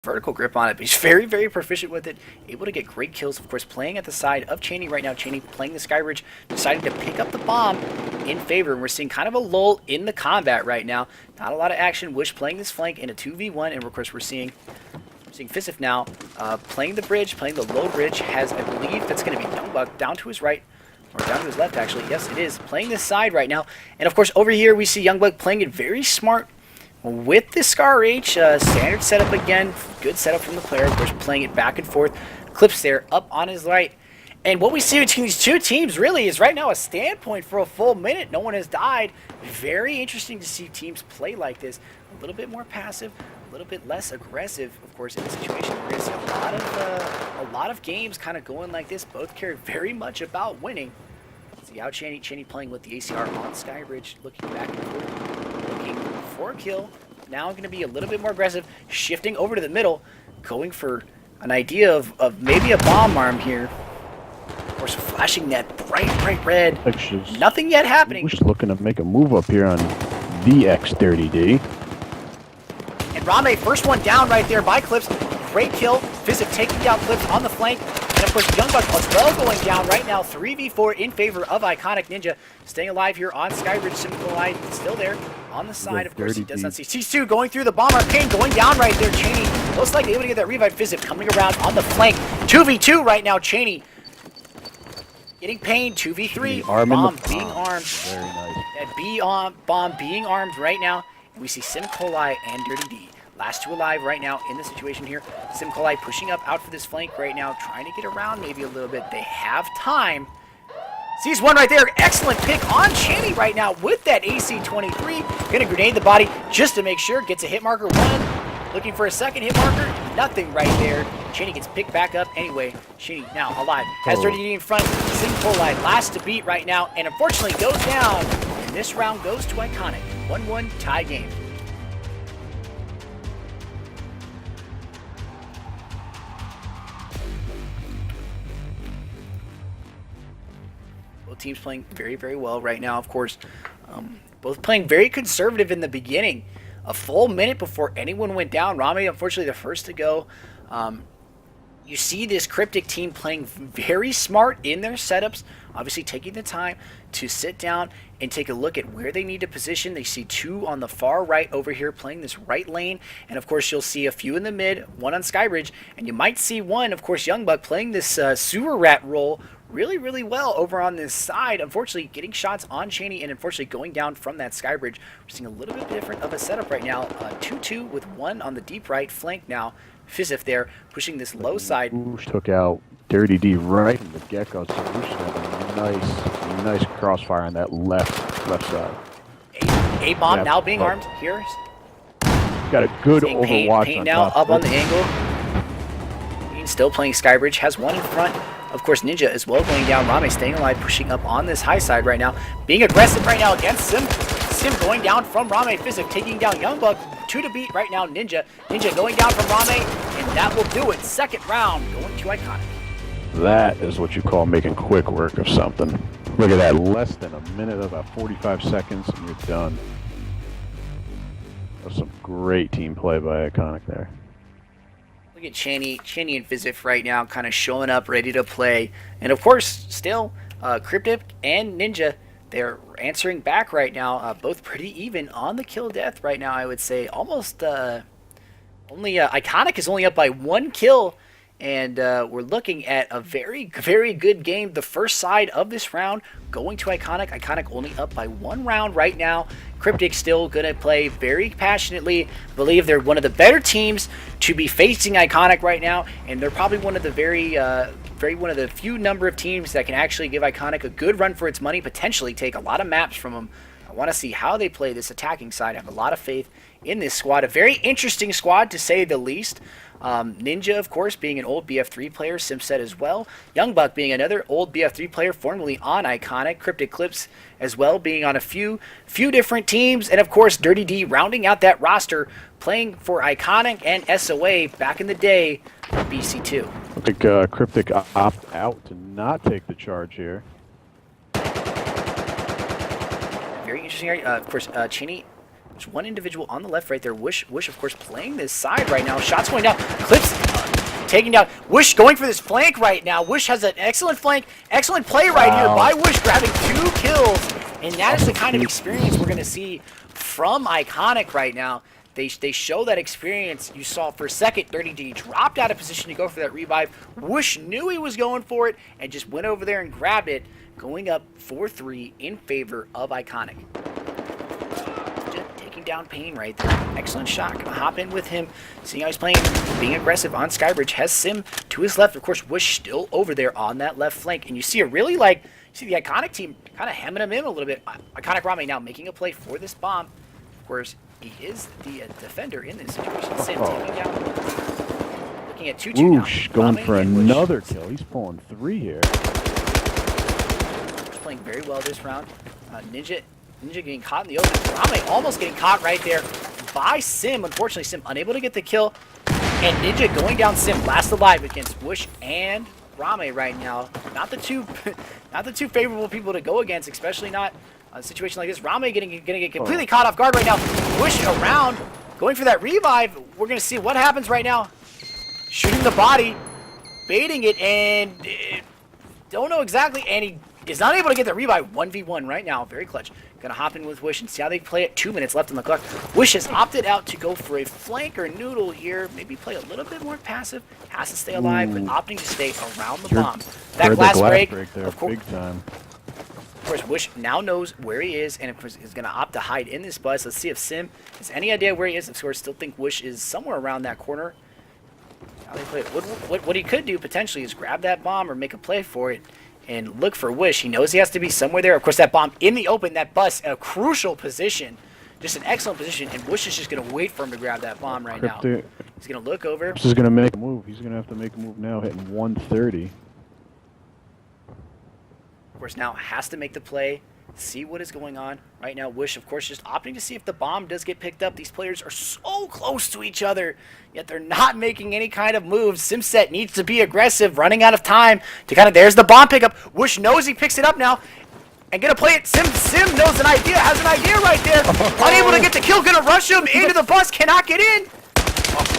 vertical grip on it, but he's very, very proficient with it, able to get great kills. Of course, playing at the side of Cheney right now. Cheney playing the Skybridge, deciding to pick up the bomb in favor, and we're seeing kind of a lull in the combat right now. Not a lot of action. Wish playing this flank in a 2v1, and of course we're seeing Fizif now playing the bridge, playing the low bridge. Has, I believe, that's going to be Youngbuck down to his right, or down to his left actually. Yes, it is. Playing this side right now, and of course over here we see Youngbuck playing it very smart with the Scar H, standard setup again, good setup from the player, of course playing it back and forth, Clips there up on his right. And what we see between these two teams really is right now a standpoint for a full minute. No one has died. Very interesting to see teams play like this. A little bit more passive, a little bit less aggressive, of course, in the situation. We're going to see a lot of games kind of going like this. Both care very much about winning. See how Cheney playing with the ACR on Skybridge, looking back and forth, looking for a kill. Now going to be a little bit more aggressive, shifting over to the middle, going for an idea of maybe a bomb arm here. Of course, flashing that bright red. Actually, nothing yet happening. We're just looking to make a move up here on the X30D. And Rame, first one down right there by Clips. Great kill. Fizif taking down Clips on the flank. And of course, Youngbuck as well going down right now. 3v4 in favor of iCoNiC Ninja. Staying alive here on Skybridge. Simple Line still there on the side. Of course, he does not see C2 going through the bomb arcane, going down right there. Cheney most likely able to get that revive. Fizif coming around on the flank. 2v2 right now. Cheney getting pain. 2v3. Bomb being armed. Very nice. That bomb being armed right now. And we see Simcolai and Dirty D. Last two alive right now in the situation here. Simcolai pushing up out for this flank right now, trying to get around maybe a little bit. They have time. Sees one right there. Excellent pick on Cheney right now with that AC-23. Gonna grenade the body just to make sure. Gets a hit marker one. Looking for a second hit marker. Nothing right there. Cheney gets picked back up anyway. Cheney now alive. Has Dirty D in front. Simcolai last to beat right now, and unfortunately goes down. And this round goes to iCoNiC. 1-1 tie game. Both teams playing very, very well right now, of course. Both playing very conservative in the beginning. A full minute before anyone went down. Rami, unfortunately, the first to go. You see this Cryptic team playing very smart in their setups, obviously taking the time to sit down and take a look at where they need to position. They see two on the far right over here playing this right lane, and of course you'll see a few in the mid, one on Skybridge, and you might see one, of course, Youngbuck playing this sewer rat role really, really well over on this side. Unfortunately, getting shots on Cheney and unfortunately going down from that Skybridge. We're seeing a little bit different of a setup right now. 2-2 with one on the deep right flank now. Fizif there, pushing this low side. Whoosh took out Dirty D right from the get-go, so Whoosh had a nice crossfire on that left side. A-bomb now being armed here. Got a good overwatch Pain on now top. Up on the angle. He's still playing Skybridge, has one in front. Of course, Ninja as well going down. Rame staying alive, pushing up on this high side right now. Being aggressive right now against Sim. Sim going down from Rame. Fizif taking down Youngbuck. 2 to beat right now, Ninja. Ninja going down from Rame, and that will do it. Second round going to iCoNiC. That is what you call making quick work of something. Look at that, less than a minute, about 45 seconds, and you're done. That's some great team play by iCoNiC there. Look at Cheney and Fizif right now kind of showing up, ready to play. And of course, still, Cryptic and Ninja, they're answering back right now. Both pretty even on the kill death right now, I would say. Almost, only iCoNiC is only up by 1 kill. And we're looking at a very, very good game. The first side of this round going to iCoNiC. iCoNiC only up by 1 round right now. Cryptic still going to play very passionately. Believe they're one of the better teams to be facing iCoNiC right now. And they're probably one of the one of the few number of teams that can actually give iCoNiC a good run for its money. Potentially take a lot of maps from them. I want to see how they play this attacking side. I have a lot of faith in this squad. A very interesting squad, to say the least. Ninja, of course, being an old BF3 player, Simset as well. Youngbuck being another old BF3 player, formerly on iCoNiC. Cryptic Clips as well, being on a few different teams. And, of course, Dirty D rounding out that roster, playing for iCoNiC and SOA back in the day for BC2. I think Cryptic opt out to not take the charge here. Very interesting area. Of course, Cheney There's one individual on the left right there. Wish, of course, playing this side right now. Shots going down. Clips taking down. Wish going for this flank right now. Wish has an excellent flank. Excellent play right here by Wish, grabbing 2 kills. And that is the kind of experience we're going to see from iCoNiC right now. They show that experience. You saw for a second, Dirty D dropped out of position to go for that revive. Wish knew he was going for it and just went over there and grabbed it, going up 4-3 in favor of iCoNiC. Taking down Pain right there. Excellent shot. Gonna hop in with him. Seeing how he's playing, being aggressive on Skybridge. Has Sim to his left. Of course, Wish still over there on that left flank. And you see it really like, you see the iCoNiC team kind of hemming him in a little bit. iCoNiC Rame now making a play for this bomb. Of course, he is the defender in this situation. Sim taking down. Looking at 2-2 now. Whoosh, going for another kill. He's pulling 3 here. He's playing very well this round. Ninja getting caught in the open. Rame almost getting caught right there by Sim. Unfortunately, Sim unable to get the kill. And Ninja going down Sim last alive against Whoosh and Rame right now. Not the two favorable people to go against, especially not a situation like this. Rame gonna get completely caught off guard right now. Whoosh around, going for that revive. We're gonna see what happens right now. Shooting the body, baiting it, and don't know exactly. And he is not able to get the revive. 1v1 right now, very clutch. Gonna hop in with Wish and see how they play it. 2 minutes left on the clock. Wish has opted out to go for a flanker noodle here. Maybe play a little bit more passive. Has to stay alive, but opting to stay around the bomb. That glass break there, of course. big time. Of course, Wish now knows where he is, and of course is gonna opt to hide in this bus. Let's see if Sim has any idea where he is. Of course, still think Wish is somewhere around that corner. How they play it. What he could do potentially is grab that bomb or make a play for it and look for Wish. He knows he has to be somewhere there. Of course, that bomb in the open, that bus, a crucial position. Just an excellent position, and Wish is just going to wait for him to grab that bomb right now. He's going to look over. This is going to make a move. He's going to have to make a move now, hitting 130. Of course, now has to make the play, see what is going on. Right now, Wish, of course, just opting to see if the bomb does get picked up. These players are so close to each other, yet they're not making any kind of moves. Simset needs to be aggressive, running out of time to kind of, there's the bomb pickup. Wish knows he picks it up now and gonna play it. Sim knows an idea, has an idea right there. Unable to get the kill, gonna rush him into the bus, cannot get in.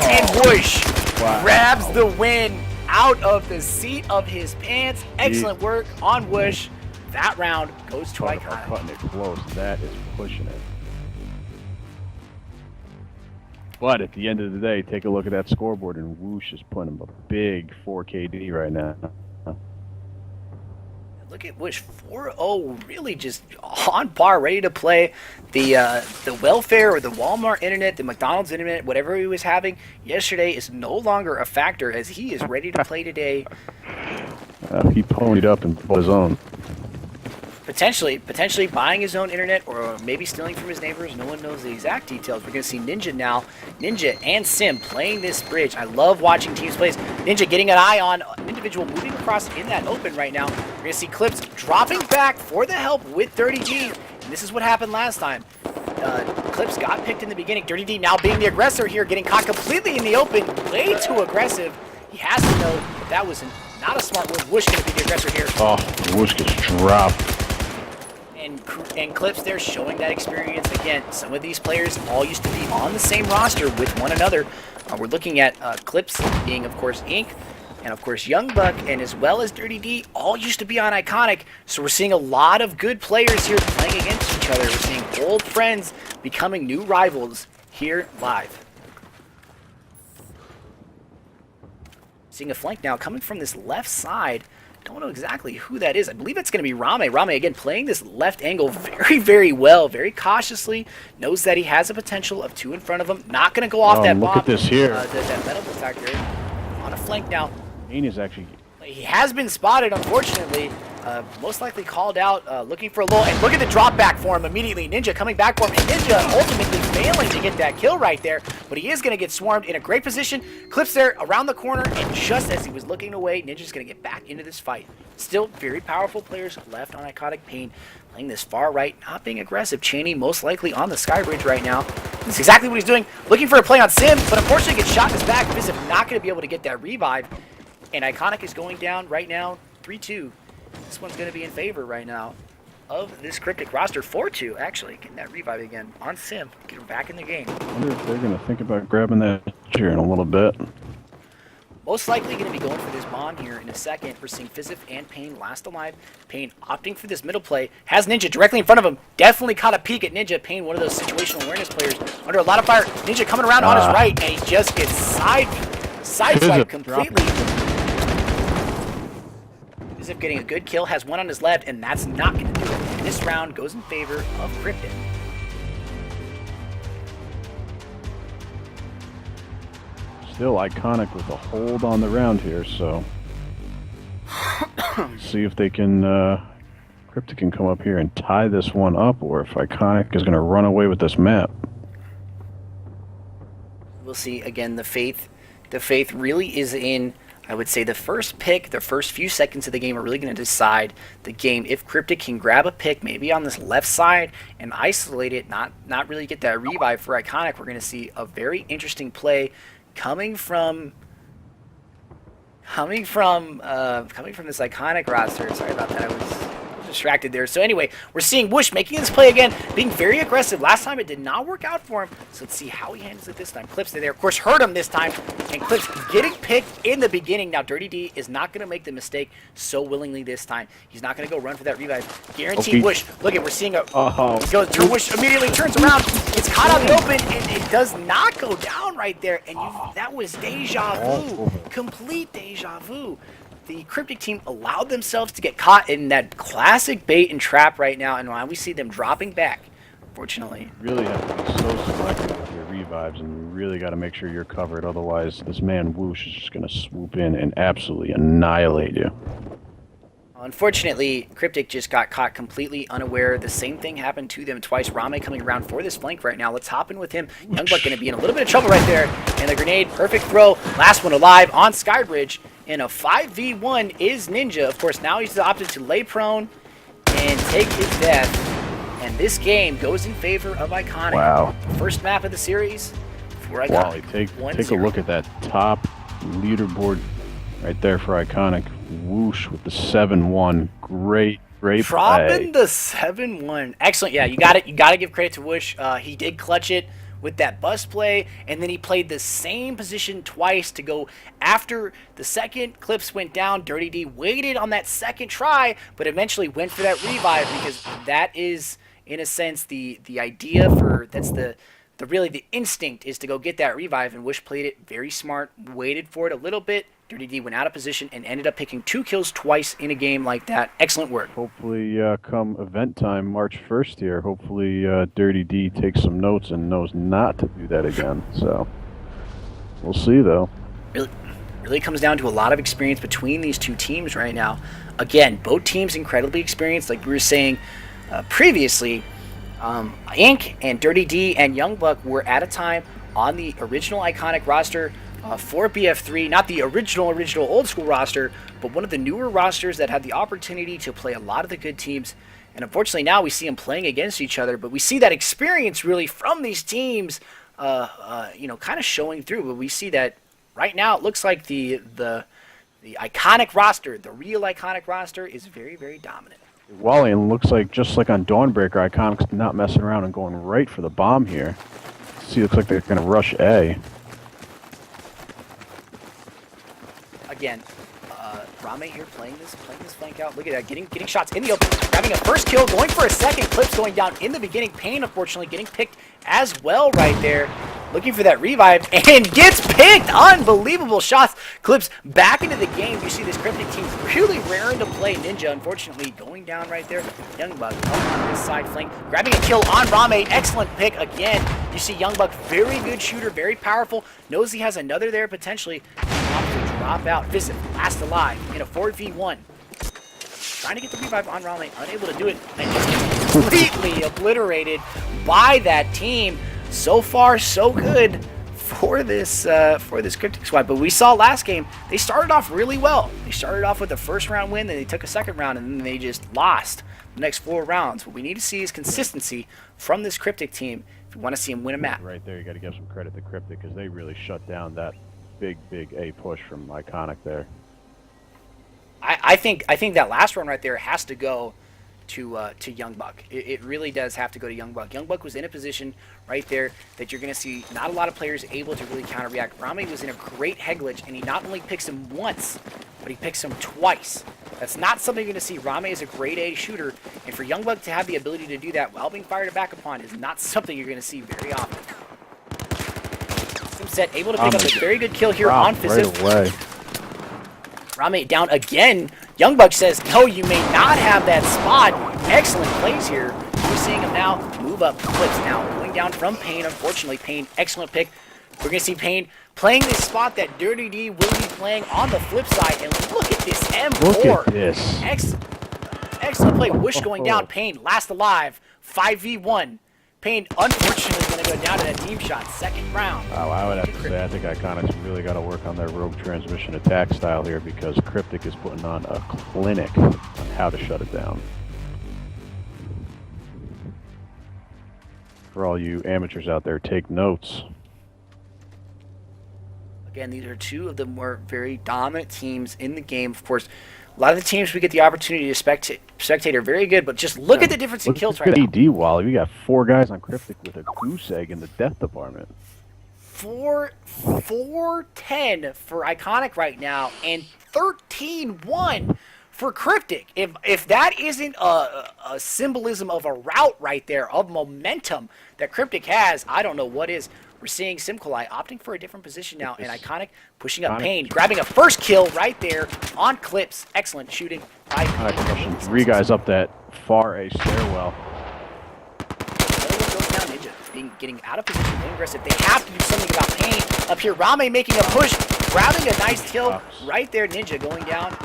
And Wish grabs the win out of the seat of his pants. Excellent work on Wish. That round goes to iCoNiC. Cutting it close. That is pushing it. But at the end of the day, take a look at that scoreboard, and Whoosh is putting him a big 4KD right now. Look at Wish, 4-0, really just on par, ready to play. The welfare or the Walmart internet, the McDonald's internet, whatever he was having yesterday is no longer a factor, as he is ready to play today. He ponied up and bought his own. Potentially buying his own internet, or maybe stealing from his neighbors. No one knows the exact details. We're going to see Ninja now. Ninja and Sim playing this bridge. I love watching teams play. Ninja getting an eye on an individual moving across in that open right now. We're going to see Clips dropping back for the help with Dirty D. And this is what happened last time. Clips got picked in the beginning. Dirty D now being the aggressor here, getting caught completely in the open. Way too aggressive. He has to know that was not a smart move. Whoosh going to be the aggressor here. Oh, Whoosh gets dropped. And Clips there showing that experience. Again, some of these players all used to be on the same roster with one another. We're looking at Clips being, of course, Ink, and of course Young Buck, and as well as Dirty D, all used to be on iCoNiC. So we're seeing a lot of good players here playing against each other. We're seeing old friends becoming new rivals here live. Seeing a flank now coming from this left side. Don't know exactly who that is. I believe it's going to be Rame. Rame, again, playing this left angle very, very well, very cautiously. Knows that he has a potential of 2 in front of him. Not going to go off that bomb. Look at this here. That metal detector on a flank now. Ain is actually... He has been spotted, unfortunately. Most likely called out, looking for a lull. And look at the drop back for him immediately. Ninja coming back for him. And Ninja ultimately failing to get that kill right there. But he is going to get swarmed in a great position. Clips there around the corner. And just as he was looking away, Ninja's going to get back into this fight. Still very powerful players left on iCoNiC Pain. Playing this far right, not being aggressive. Cheney most likely on the Skybridge right now. That's exactly what he's doing. Looking for a play on Sim. But unfortunately gets shot in his back. Visiv not going to be able to get that revive. And iCoNiC is going down right now 3-2. This one's going to be in favor right now of this Cryptic roster. 4-2, actually. Getting that revive again on Sim. Get him back in the game. I wonder if they're going to think about grabbing that here in a little bit. Most likely going to be going for this bomb here in a second. We're seeing Fizzif and Payne last alive. Payne opting for this middle play. Has Ninja directly in front of him. Definitely caught a peek at Ninja. Payne, one of those situational awareness players, under a lot of fire. Ninja coming around on his right, and he just gets sideswiped completely. Fizzif getting a good kill. Has one on his left, and that's not going to do it. And this round goes in favor of Cryptic. Still iCoNiC with a hold on the round here, so see if they can Cryptic can come up here and tie this one up, or if iCoNiC is going to run away with this map. We'll see. Again, the faith really is in, I would say, the first pick. The first few seconds of the game are really going to decide the game. If Cryptic can grab a pick maybe on this left side and isolate it, not really get that revive for iCoNiC, we're going to see a very interesting play coming from this iCoNiC roster. Sorry about that. I was distracted there. So anyway, we're seeing Whoosh making this play again, being very aggressive. Last time it did not work out for him, so let's see how he handles it this time. Clips there, of course, hurt him this time, and Clips getting picked in the beginning. Now Dirty D is not going to make the mistake so willingly this time. He's not going to go run for that revive. Guaranteed. Okay. Whoosh. Look at, we're seeing a Whoosh immediately turns around. It's caught out in the open, and it does not go down right there. And that was deja vu, complete deja vu. The Cryptic team allowed themselves to get caught in that classic bait and trap right now, and now we see them dropping back, unfortunately. You really have to be so selective with your revives, and you really got to make sure you're covered. Otherwise, this man Whoosh is just going to swoop in and absolutely annihilate you. Unfortunately, Cryptic just got caught completely unaware. The same thing happened to them twice. Rame coming around for this flank right now. Let's hop in with him. Youngblood going to be in a little bit of trouble right there. And the grenade, perfect throw. Last one alive on Skybridge. In a 5v1 is Ninja. Of course, now he's opted to lay prone and take his death. And this game goes in favor of iCoNiC. Wow. First map of the series for iCoNiC. Wally, take a look at that top leaderboard right there for iCoNiC. Whoosh with the 7-1. Great play. Dropping the 7-1. Excellent. Yeah, you got it. You got to give credit to Whoosh. He did clutch it with that bust play, and then he played the same position twice to go after the second. Clips went down. Dirty D waited on that second try, but eventually went for that revive, because that is, in a sense, the idea for, that's the really the instinct is to go get that revive, and Whoosh played it very smart, waited for it a little bit. Dirty D went out of position and ended up picking 2 kills twice in a game like that. Excellent work. Hopefully, come event time, March 1st here, hopefully Dirty D takes some notes and knows not to do that again. So, we'll see, though. Really comes down to a lot of experience between these two teams right now. Again, both teams incredibly experienced. Like we were saying previously, Ink and Dirty D and Youngbuck were at a time on the original iCoNiC roster for BF3, not the original old school roster, but one of the newer rosters that had the opportunity to play a lot of the good teams. And unfortunately now we see them playing against each other, but we see that experience really from these teams, kind of showing through. But we see that right now it looks like the iCoNiC roster, the real iCoNiC roster, is very, very dominant. Wally, and looks like, just like on Dawnbreaker, iCoNic's not messing around and going right for the bomb here. See, looks like they're going to rush A. Again, Rame here playing this flank out. Look at that, getting shots in the open, grabbing a first kill, going for a second. Clips going down in the beginning. Payne, unfortunately, getting picked as well right there. Looking for that revive, and gets picked. Unbelievable shots. Clips back into the game. You see this Cryptic team really raring to play. Ninja, unfortunately, going down right there. Youngbug on this side flank, grabbing a kill on Rame. Excellent pick again. You see Youngbug, very good shooter, very powerful. Knows he has another there potentially. Drop out. Fizzif, last alive in a 4v1. Trying to get the revive on Rame, unable to do it, and just completely obliterated by that team. So far, so good for this Cryptic squad. But we saw last game, they started off really well. They started off with a first round win, then they took a second round, and then they just lost the next 4 rounds. What we need to see is consistency from this Cryptic team if we want to see them win a map. Right there, you got to give some credit to Cryptic, because they really shut down that big A push from iCoNiC there. I think that last run right there has to go to Young Buck. It really does have to go to Young Buck. Young Buck was in a position right there that you're going to see not a lot of players able to really counter-react. Rame was in a great head glitch, and he not only picks him once, but he picks him twice. That's not something you're going to see. Rame is a grade A shooter, and for Young Buck to have the ability to do that while being fired back upon is not something you're going to see very often. Simset able to pick up a very good kill here on Fizziv. Right away. Rame down again. Young Buck says, no, you may not have that spot. Excellent plays here. We're seeing him now move up. Clips now going down from Pain. Unfortunately, Pain, excellent pick. We're going to see Pain playing this spot that Dirty D will be playing on the flip side. And look at this M4. Look at this. Excellent play. Whoosh going down. Pain last alive. 5v1. Pain, unfortunately, going to go down to that team shot. Second round. Oh, I would have to say, I think iCoNic's really got to work on their rogue transmission attack style here because Cryptic is putting on a clinic on how to shut it down. For all you amateurs out there, take notes. Again, these are two of the more very dominant teams in the game. Of course, a lot of the teams we get the opportunity to spectate are very good, but just look at the difference in kills right now. AD, Wally. We got 4 guys on Cryptic with a goose egg in the death department. 4-10 for iCoNiC right now, and 13-1 for Cryptic. If that isn't a symbolism of a route right there, of momentum that Cryptic has, I don't know what is. We're seeing Simkolai opting for a different position now, and iCoNiC pushing up Pain, grabbing a first kill right there on Clips. Excellent shooting by Pushing 3 guys up that far A stairwell. Goes down Ninja, getting out of position, being aggressive. They have to do something about Pain up here. Rame making a push, grabbing a nice kill right there. Ninja going down.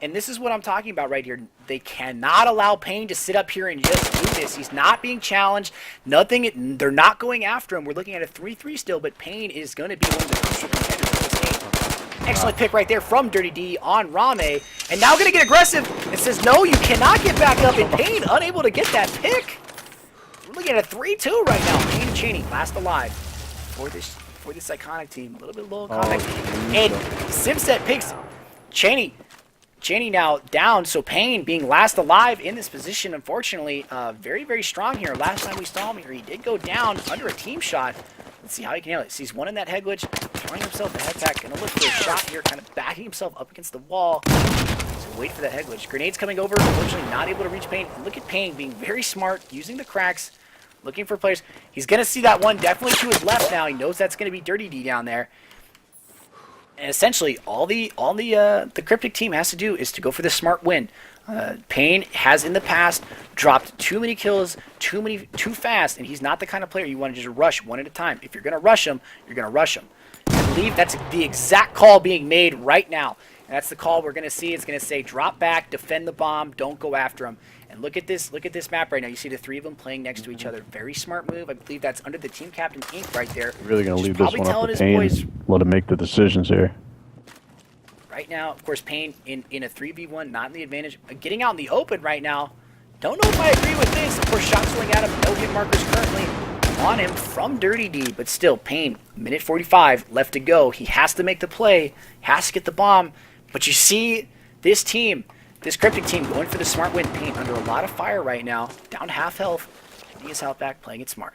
And this is what I'm talking about right here. They cannot allow Pain to sit up here and just do this. He's not being challenged. Nothing. They're not going after him. We're looking at a 3-3 still, but Pain is going to be one of the crucial contenders of this game. Excellent pick right there from Dirty D on Rame. And now going to get aggressive and says, no, you cannot get back up. And Pain unable to get that pick. We're looking at a 3-2 right now. Pain and Cheney last alive for this iCoNiC team. A little bit low iCoNiC. And Simset picks Cheney now down, so Pain being last alive in this position, unfortunately, very, very strong here. Last time we saw him here, he did go down under a team shot. Let's see how he can handle it. Sees one in that head glitch, throwing himself a head pack, gonna look for a shot here, kind of backing himself up against the wall. So wait for that head glitch. Grenades coming over, unfortunately not able to reach Pain. Look at Pain being very smart, using the cracks, looking for players. He's gonna see that one definitely to his left now. He knows that's gonna be Dirty D down there. And essentially, all the Cryptic team has to do is to go for the smart win. Pain has in the past dropped too many kills, too fast, and he's not the kind of player you want to just rush one at a time. If you're going to rush him, you're going to rush him. I believe that's the exact call being made right now. And that's the call we're going to see. It's going to say drop back, defend the bomb, don't go after him. And look at this map right now. You see the 3 of them playing next to each other. Very smart move. I believe that's under the team captain ink right there. Really going to leave this one up to Pain. Let him make the decisions here. Right now, of course, Pain in a 3v1, not in the advantage. Getting out in the open right now. Don't know if I agree with this. Of course, shots going at him. No hit markers currently on him from Dirty D. But still, Pain, minute 45 left to go. He has to make the play. Has to get the bomb. But you see this team, this Cryptic team, going for the smart win. Pain under a lot of fire right now. Down half health. Getting his health back, playing it smart.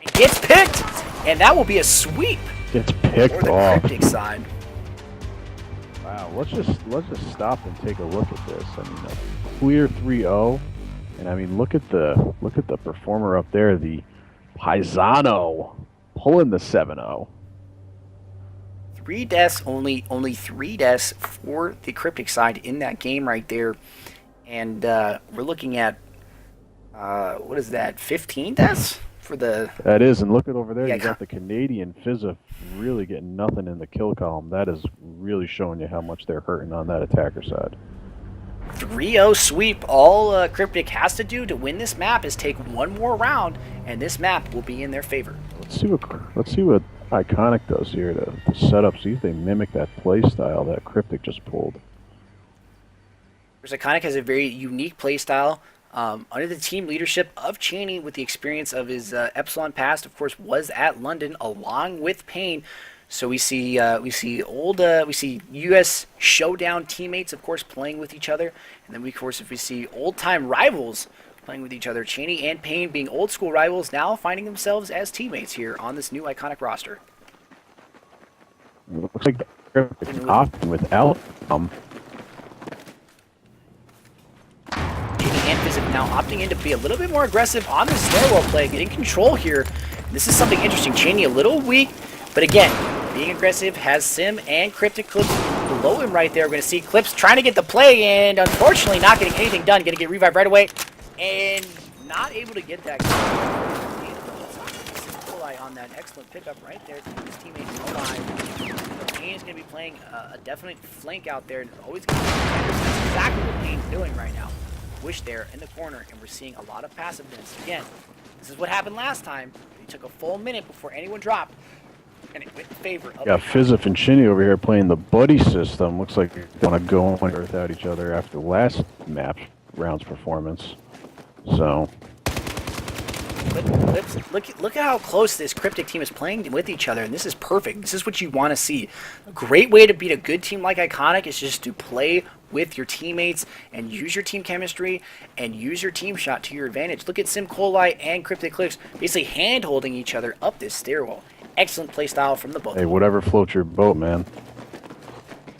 It gets picked! And that will be a sweep. Gets picked for the off. Cryptic side. Wow, let's just stop and take a look at this. I mean, a clear 3-0, and I mean, look at the performer up there, the Paisano, pulling the 7-0. 3 deaths, only 3 deaths for the Cryptic side in that game right there, and we're looking at what is that? 15 deaths for the. That is, and look at over there. Yeah, you got the Canadian Fizziv really getting nothing in the kill column. That is really showing you how much they're hurting on that attacker side. 3-0 sweep. All Cryptic has to do to win this map is take one more round, and this map will be in their favor. Let's see what iCoNiC does here to set up. See if they mimic that play style that Cryptic just pulled. iCoNiC has a very unique play style. Under the team leadership of Cheney, with the experience of his Epsilon past, of course, was at London along with Pain. So we see U.S. Showdown teammates, of course, playing with each other, and then we see old-time rivals playing with each other. Cheney and Payne being old-school rivals, now finding themselves as teammates here on this new iCoNiC roster. It looks like it's often with L. Cheney and Physic now opting in to be a little bit more aggressive on the stairwell play, getting control here. This is something interesting. Cheney a little weak, but again, being aggressive, has Sim and Cryptic Clips below him right there. We're going to see Clips trying to get the play, and unfortunately not getting anything done. Going to get revived right away, and not able to get that. On that excellent pickup right there to his teammates alive. Payne is going to be playing a definite flank out there, and always going to be that's exactly what Payne's doing right now. Wish there in the corner, and we're seeing a lot of passiveness. Again, this is what happened last time. He took a full minute before anyone dropped. And it went in favor of Fizif and Shinny over here playing the buddy system. Looks like they want to go on Earth out each other after last map round's performance. So. Look at how close this Cryptic team is playing with each other, and this is perfect. This is what you want to see. A great way to beat a good team like iCoNiC is just to play with your teammates and use your team chemistry and use your team shot to your advantage. Look at Sim Colai and Cryptic Clips basically hand-holding each other up this stairwell. Excellent play style from the both. Hey, whatever floats your boat, man.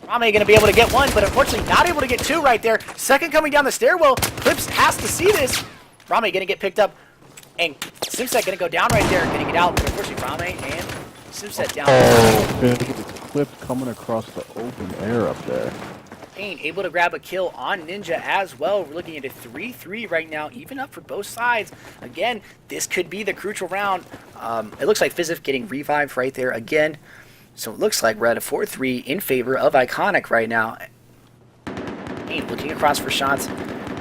Rame going to be able to get one, but unfortunately not able to get two right there. Second coming down the stairwell. Clips has to see this. Rame going to get picked up. And Simset going to go down right there and getting it out. But unfortunately, Rame and Simset down. Oh, Clip coming across the open air up there. Payne able to grab a kill on Ninja as well. We're looking at a 3-3 right now, even up for both sides. Again, this could be the crucial round. It looks like Fizif getting revived right there again. So it looks like we're at a 4-3 in favor of iCoNiC right now. Payne looking across for shots.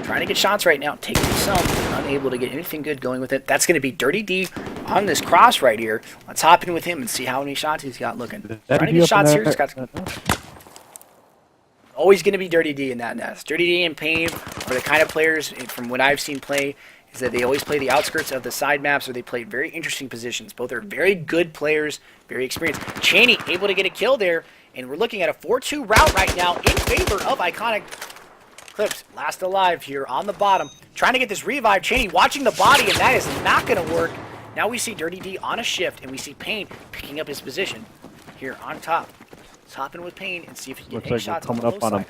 Trying to get shots right now, taking some, unable to get anything good going with it. That's going to be Dirty D on this cross right here. Let's hop in with him and see how many shots he's got looking. Trying to get shots here. He's got always going to be Dirty D in that nest. Dirty D and Payne are the kind of players, from what I've seen play, is that they always play the outskirts of the side maps, or they play very interesting positions. Both are very good players, very experienced. Cheney able to get a kill there, and we're looking at a 4-2 route right now in favor of iCoNiC. Clips last alive here on the bottom, trying to get this revive. Cheney watching the body, and that is not going to work. Now we see Dirty D on a shift, and we see Payne picking up his position here on top. Let's hop in with Payne and see if he can get any shots on the low side.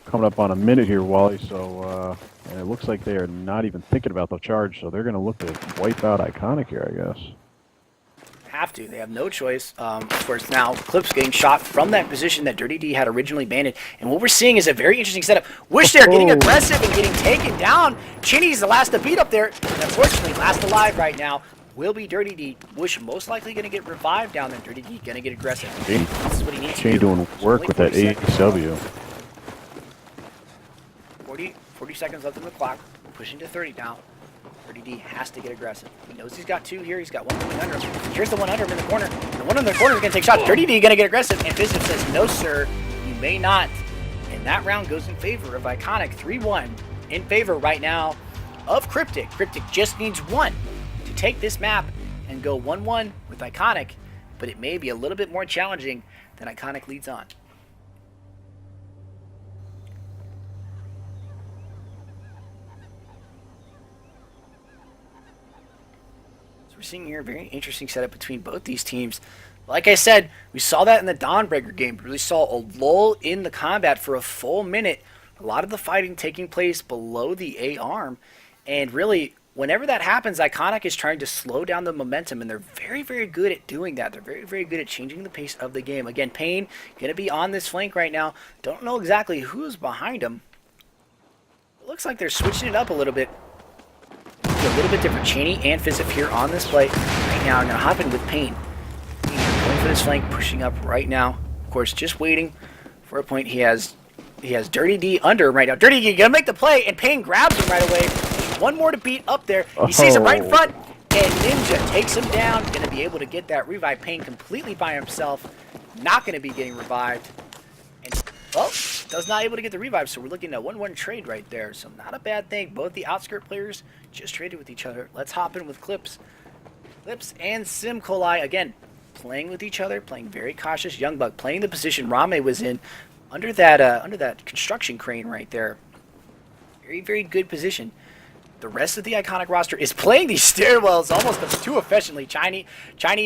Coming up on a minute here, Wally. So, and it looks like they are not even thinking about the charge. So they're going to look to wipe out iCoNiC here, I guess. Have to. They have no choice. Of course, now Clips getting shot from that position that Dirty D had originally banded. And what we're seeing is a very interesting setup. Wish they're getting aggressive and getting taken down. Cheney's the last to beat up there. And unfortunately, last alive right now will be Dirty D. Wish most likely going to get revived down there. Dirty D going to get aggressive. This is what he needs to do. Doing work with that AW. 40 seconds left on the clock. Pushing to 30 now. Dirty D has to get aggressive. He knows he's got two here. He's got one coming under him. Here's the one under him in the corner. The one in the corner is going to take shots. Dirty D going to get aggressive. And Fizif says, no, sir, you may not. And that round goes in favor of iCoNiC. 3-1 in favor right now of Cryptic. Cryptic just needs one to take this map and go 1-1 with iCoNiC. But it may be a little bit more challenging than iCoNiC leads on. We're seeing here a very interesting setup between both these teams. Like I said, we saw that in the Dawnbreaker game. We really saw a lull in the combat for a full minute. A lot of the fighting taking place below the A arm. And really, whenever that happens, iCoNiC is trying to slow down the momentum, and they're very, very good at doing that. They're very, very good at changing the pace of the game. Again, Payne going to be on this flank right now. Don't know exactly who's behind him. It looks like they're switching it up a little bit. A little bit different. Cheney and Fizif here on this play. Right now, I'm going to hop in with Payne. Going for this flank, pushing up right now. Of course, just waiting for a point. He has Dirty D under him right now. Dirty D going to make the play, and Payne grabs him right away. One more to beat up there. He sees him right in front, and Ninja takes him down. Going to be able to get that revive. Payne completely by himself. Not going to be getting revived. And, well, does not able to get the revive, so we're looking at a 1-1 trade right there. So not a bad thing. Both the outskirt players just traded with each other. Let's hop in with Clips. Clips and Sim Colai, again, playing with each other, playing very cautious. Youngbuck playing the position Rame was in under that construction crane right there. Very, very good position. The rest of the iCoNiC roster is playing these stairwells almost too efficiently. Chiney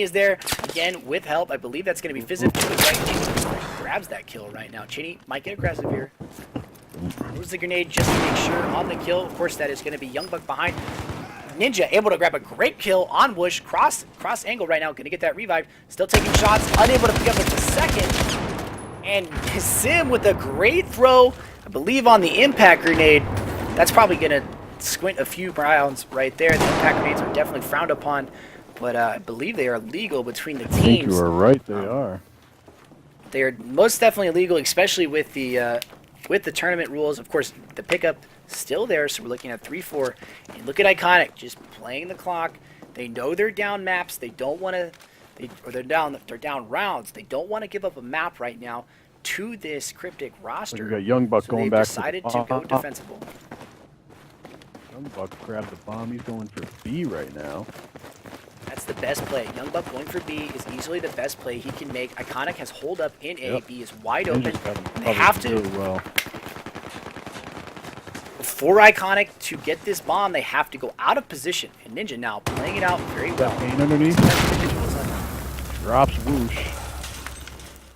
is there again with help. I believe that's going to be Fizzip to his right. Grabs that kill right now. Chiney might get aggressive here. Throws the grenade just to make sure on the kill. Of course, that is going to be Youngbuck behind. Ninja able to grab a great kill on Whoosh. Cross angle right now. Going to get that revive. Still taking shots. Unable to pick up with the second. And Sim with a great throw. I believe on the impact grenade. That's probably going to squint a few rounds right there. The impact grenades are definitely frowned upon, but I believe they are legal between the teams. I think you are right, they are. They are most definitely illegal, especially with the tournament rules. Of course, the pickup still there, so we're looking at 3-4. And look at iCoNiC just playing the clock. They know they're down maps. They don't want to, they're down rounds. They don't want to give up a map right now to this Cryptic roster. We got Youngbuck going back. Decided to go defensible. Youngbuck grabbed the bomb. He's going for B right now. That's the best play. Youngbuck going for B is easily the best play he can make. iCoNiC has hold up in A. B is wide open. They have to. Really well. For iCoNiC to get this bomb, they have to go out of position. And Ninja now playing it out very well. Pain underneath. Drops Whoosh.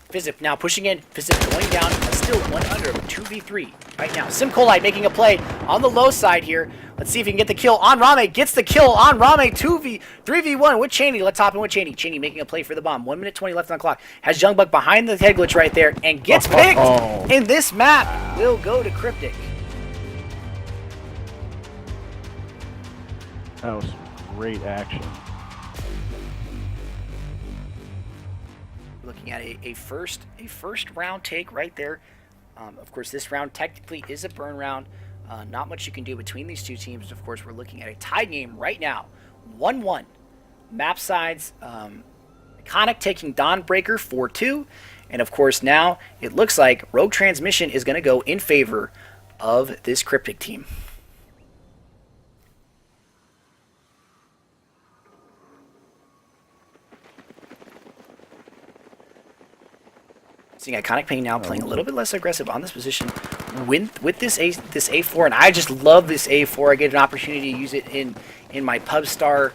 Fizzip now pushing in. Fizzip going down. Still one under 2v3 right now. SimColite making a play on the low side here. Let's see if he can get the kill on Rame. Gets the kill on Rame. 3v1 with Cheney. Let's hop in with Cheney. Cheney making a play for the bomb. 1 minute 20 left on the clock. Has Youngbuck behind the head glitch right there and gets picked. And this map will go to Cryptic. That was great action. Looking at a first round take right there. Of course, this round technically is a burn round. Not much you can do between these two teams. Of course, we're looking at a tied game right now. 1-1. Map sides. iCoNiC taking Dawnbreaker 4-2. And of course, now it looks like Rogue Transmission is going to go in favor of this Cryptic team. Seeing iCoNiC Pain now playing a little bit less aggressive on this position with this A4, and I just love this A4. I get an opportunity to use it in my Pubstar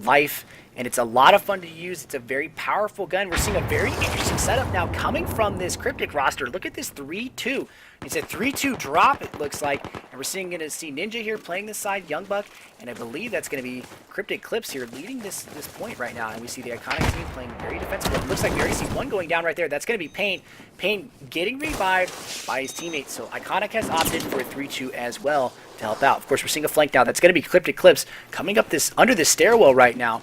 life, and it's a lot of fun to use. It's a very powerful gun. We're seeing a very interesting setup now coming from this Cryptic roster. Look at this 3-2. It's a 3-2 drop, it looks like, and we're going to see Ninja here playing this side, Youngbuck, and I believe that's going to be Cryptic Clips here leading this point right now, and we see the iCoNiC team playing very defensive. It looks like we already see one going down right there. That's going to be Pain. Pain getting revived by his teammates, so iCoNiC has opted for a 3-2 as well to help out. Of course, we're seeing a flank now. That's going to be Cryptic Clips coming up under this stairwell right now.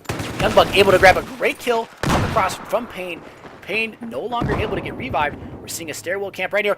Youngbuck able to grab a great kill up across from Pain. Pain no longer able to get revived. We're seeing a stairwell camp right here.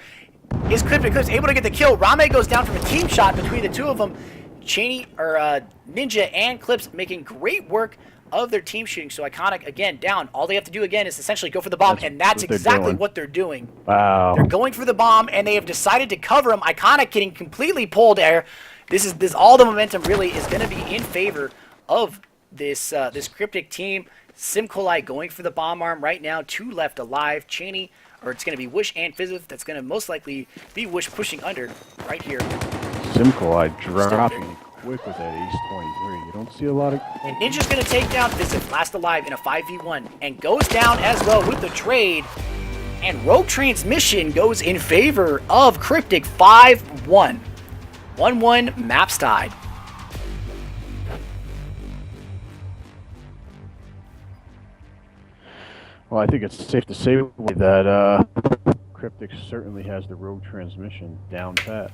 Is Cryptic Clips able to get the kill? Rame goes down from a team shot between the two of them. Ninja and Clips making great work of their team shooting. So iCoNiC again down. All they have to do again is essentially go for the bomb, and that's exactly what they're doing. Wow. They're going for the bomb, and they have decided to cover him. iCoNiC getting completely pulled there. This all the momentum really is going to be in favor of this Cryptic team. SimColite going for the bomb arm right now. 2 left alive. Cheney, or it's going to be Whoosh and Fizzip. That's going to most likely be Whoosh pushing under right here. SimColite dropping quick with that Ace 23. You don't see a lot of... And Ninja's going to take down Fizzip, last alive in a 5v1, and goes down as well with the trade. And Rogue Transmission goes in favor of Cryptic 5-1. 1-1 maps tied. Well, I think it's safe to say that Cryptic certainly has the Rogue Transmission down pat.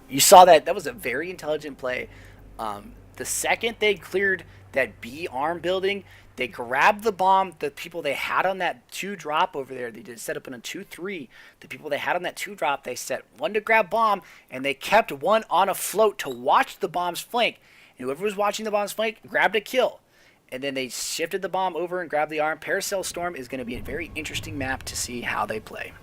You saw that. That was a very intelligent play. The second they cleared that B arm building, they grabbed the bomb. The people they had on that 2 drop over there, they did set up in a 2-3. The people they had on that 2 drop, they set one to grab bomb, and they kept one on a float to watch the bomb's flank. And whoever was watching the bomb's flank grabbed a kill. And then they shifted the bomb over and grabbed the arm. Paracel Storm is going to be a very interesting map to see how they play.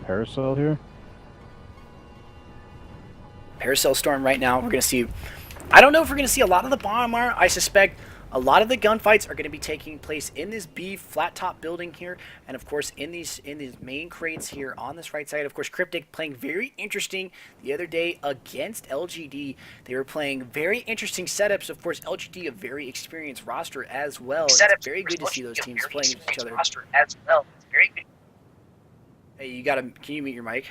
Paracel here. Paracel Storm right now. We're going to see... I don't know if we're going to see a lot of the bomb armor. I suspect a lot of the gunfights are going to be taking place in this B flat top building here, and of course in these main crates here on this right side. Of course, Cryptic playing very interesting the other day against LGD. They were playing very interesting setups. Of course, LGD a very experienced roster as well. It's very good to see those teams playing each other. Hey, you gotta. Can you mute your mic?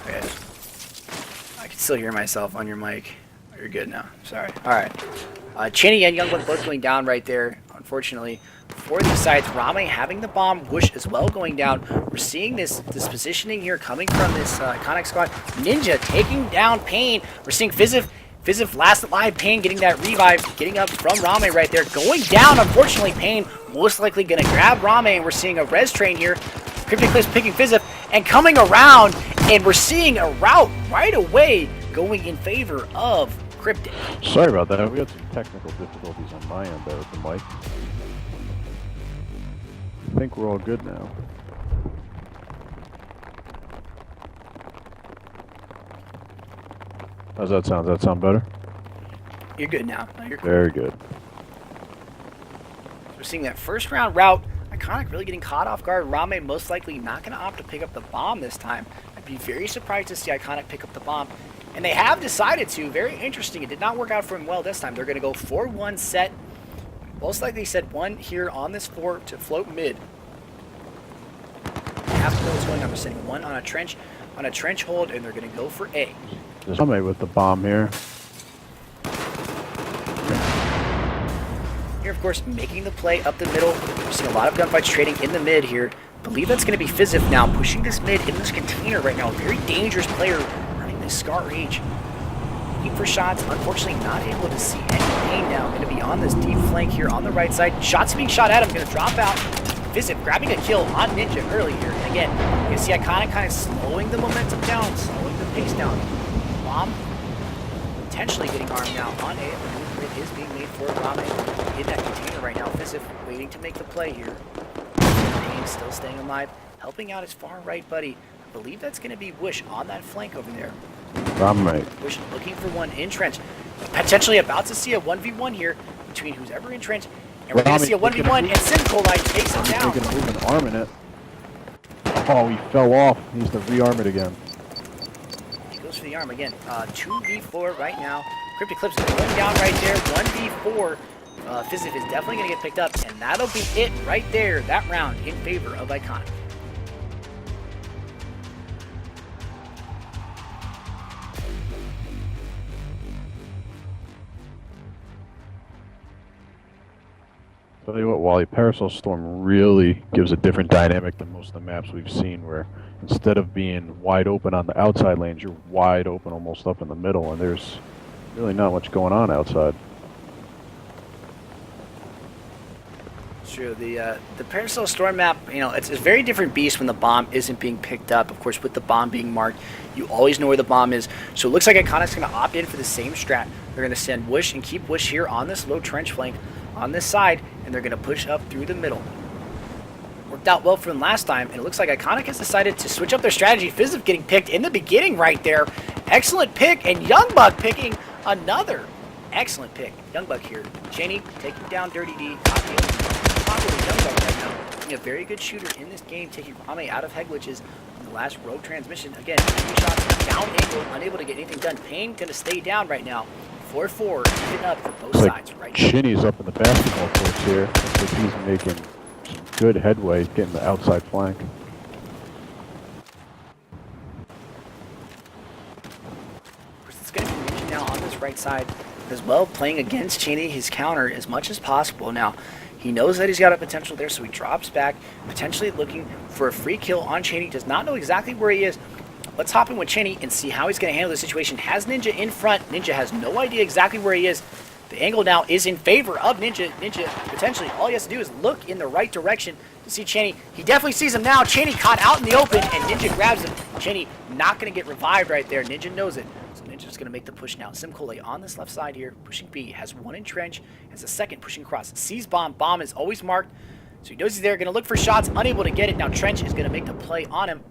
Okay. I can still hear myself on your mic. Oh, you're good now. Sorry. All right. Chinny and Youngblood both going down right there. Unfortunately, for these sides, Rame having the bomb, Whoosh as well going down. We're seeing this positioning here coming from this iCoNiC squad. Ninja taking down Pain. We're seeing Fizzif last alive. Pain getting that revive, getting up from Rame right there, going down. Unfortunately, Pain most likely going to grab Rame, and we're seeing a res train here. Cryptic Clips picking Fizzif and coming around, and we're seeing a route right away going in favor of Cryptic. Sorry about that. We had some technical difficulties on my end there with the mic. I think we're all good now. How's that sound? Does that sound better? You're good now. No, you're Very good. We're seeing that first round route. iCoNiC really getting caught off guard. Rame most likely not going to opt to pick up the bomb this time. I'd be very surprised to see iCoNiC pick up the bomb. And they have decided to. Very interesting. It did not work out for him well this time. They're going to go 4-1 set. Most likely set one here on this 4 to float mid. Half of those going on. We're setting one on a trench hold, and they're going to go for A. There's somebody with the bomb here. Here, of course, making the play up the middle. We're seeing a lot of gunfights trading in the mid here. Believe that's going to be Fizzif now, pushing this mid in this container right now. A very dangerous player running this Scar Rage. Looking for shots, unfortunately not able to see any Pain now. Going to be on this deep flank here on the right side. Shots being shot at him, going to drop out. Fizzif grabbing a kill on Ninja early here. And again, you can see iCoNiC kind of slowing the momentum down, slowing the pace down. Bomb potentially getting armed now on A. It is being made for Rame in that container right now. Fizzif waiting to make the play here. Pain still staying alive, helping out his far right buddy. I believe that's going to be Whoosh on that flank over there. Rame. Whoosh looking for one in trench. Potentially about to see a 1v1 here between who's ever in trench. And we're going to see a 1v1 and Cynical Light takes him down. He's going to move and arm in it. Oh, he fell off. He needs to rearm it again. He goes for the arm again. 2v4 right now. Cryptic Clips is going down right there. 1v4. Fizzif is definitely going to get picked up, and that'll be it right there, that round in favor of iCoNiC. Tell you what, Wally, Paracel Storm really gives a different dynamic than most of the maps we've seen, where instead of being wide open on the outside lanes, you're wide open almost up in the middle, and there's really not much going on outside. True. The Paracel Storm map, you know, it's a very different beast when the bomb isn't being picked up. Of course, with the bomb being marked, you always know where the bomb is. So it looks like iCoNic's going to opt in for the same strat. They're going to send Whoosh and keep Whoosh here on this low trench flank on this side, and they're going to push up through the middle. Worked out well for them last time, and it looks like iCoNiC has decided to switch up their strategy. Fizzif getting picked in the beginning right there. Excellent pick, and Youngbug picking another excellent pick. Youngbug here. Cheney taking down Dirty D. Popular Youngbug right now. Being a very good shooter in this game, taking Rame out of head glitches in the last rogue transmission. Again, 3 shots down angle, unable to get anything done. Pain going to stay down right now. 4-4, even up for both sides right now. Chinny's up in the basketball courts here. Looks like he's making some good headway getting the outside flank. It's going to be reaching now on this right side as well, playing against Cheney, his counter as much as possible. Now, he knows that he's got a potential there, so he drops back, potentially looking for a free kill on Cheney. Does not know exactly where he is. Let's hop in with Cheney and see how he's going to handle the situation. Has Ninja in front. Ninja has no idea exactly where he is. The angle now is in favor of Ninja. Ninja, potentially, all he has to do is look in the right direction to see Chaney. He definitely sees him now. Chaney caught out in the open, and Ninja grabs him. Chaney not going to get revived right there. Ninja knows it. So Ninja's going to make the push now. Simcole on this left side here, pushing B. Has one in trench, has a second pushing across. Sees bomb. Bomb is always marked, so he knows he's there. Going to look for shots, unable to get it. Now Trench is going to make the play on him.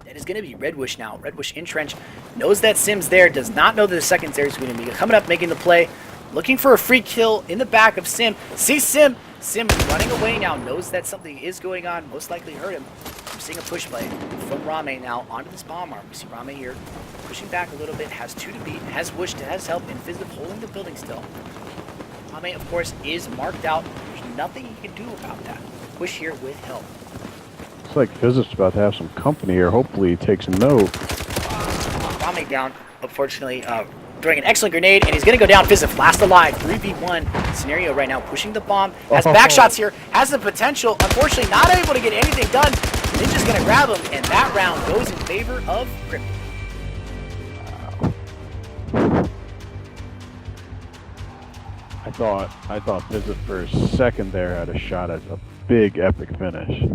That is going to be Redwish now. Redwish in trench. Knows that Sim's there. Does not know that the secondary is going to be coming up, making the play. Looking for a free kill in the back of Sim. Sees Sim. Sim running away now. Knows that something is going on. Most likely hurt him. I'm seeing a push play from Rame now onto this bomb arm. We see Rame here pushing back a little bit. Has 2 to beat. Has Wish. Has help. And Fizz holding the building still. Rame, of course, is marked out. There's nothing he can do about that. Wish here with help. Looks like Fizzip's about to have some company here. Hopefully he takes a note. Rame down, unfortunately, throwing an excellent grenade, and he's going to go down. Fizzip last alive. 3v1 scenario right now, pushing the bomb. Has back shots here, has the potential. Unfortunately, not able to get anything done. Ninja's going to grab him, and that round goes in favor of Cryptic. I thought Fizzip for a second there had a shot at a big epic finish.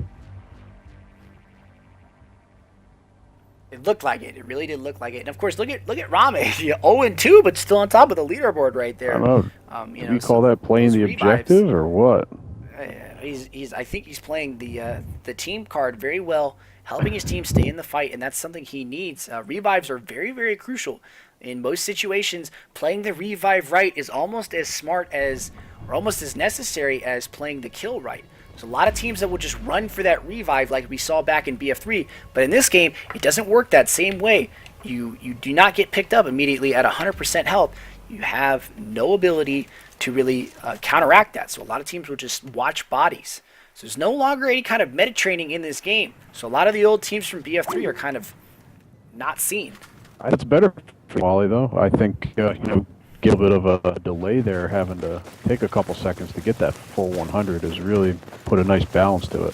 It looked like it. It really did look like it. And of course, look at Rame. 0-2, but still on top of the leaderboard right there. I don't know. Do you call that playing the objective or what? I think he's playing the team card very well, helping his team stay in the fight, and that's something he needs. Revives are very, very crucial. In most situations, playing the revive right is almost as smart as, or almost as necessary as playing the kill right. There's a lot of teams that will just run for that revive like we saw back in BF3, but in this game, it doesn't work that same way. You do not get picked up immediately at 100% health. You have no ability to really counteract that, so a lot of teams will just watch bodies. So there's no longer any kind of meta training in this game, so a lot of the old teams from BF3 are kind of not seen. It's better for Wally, though. I think, get a bit of a delay there, having to take a couple seconds to get that full 100 has really put a nice balance to it.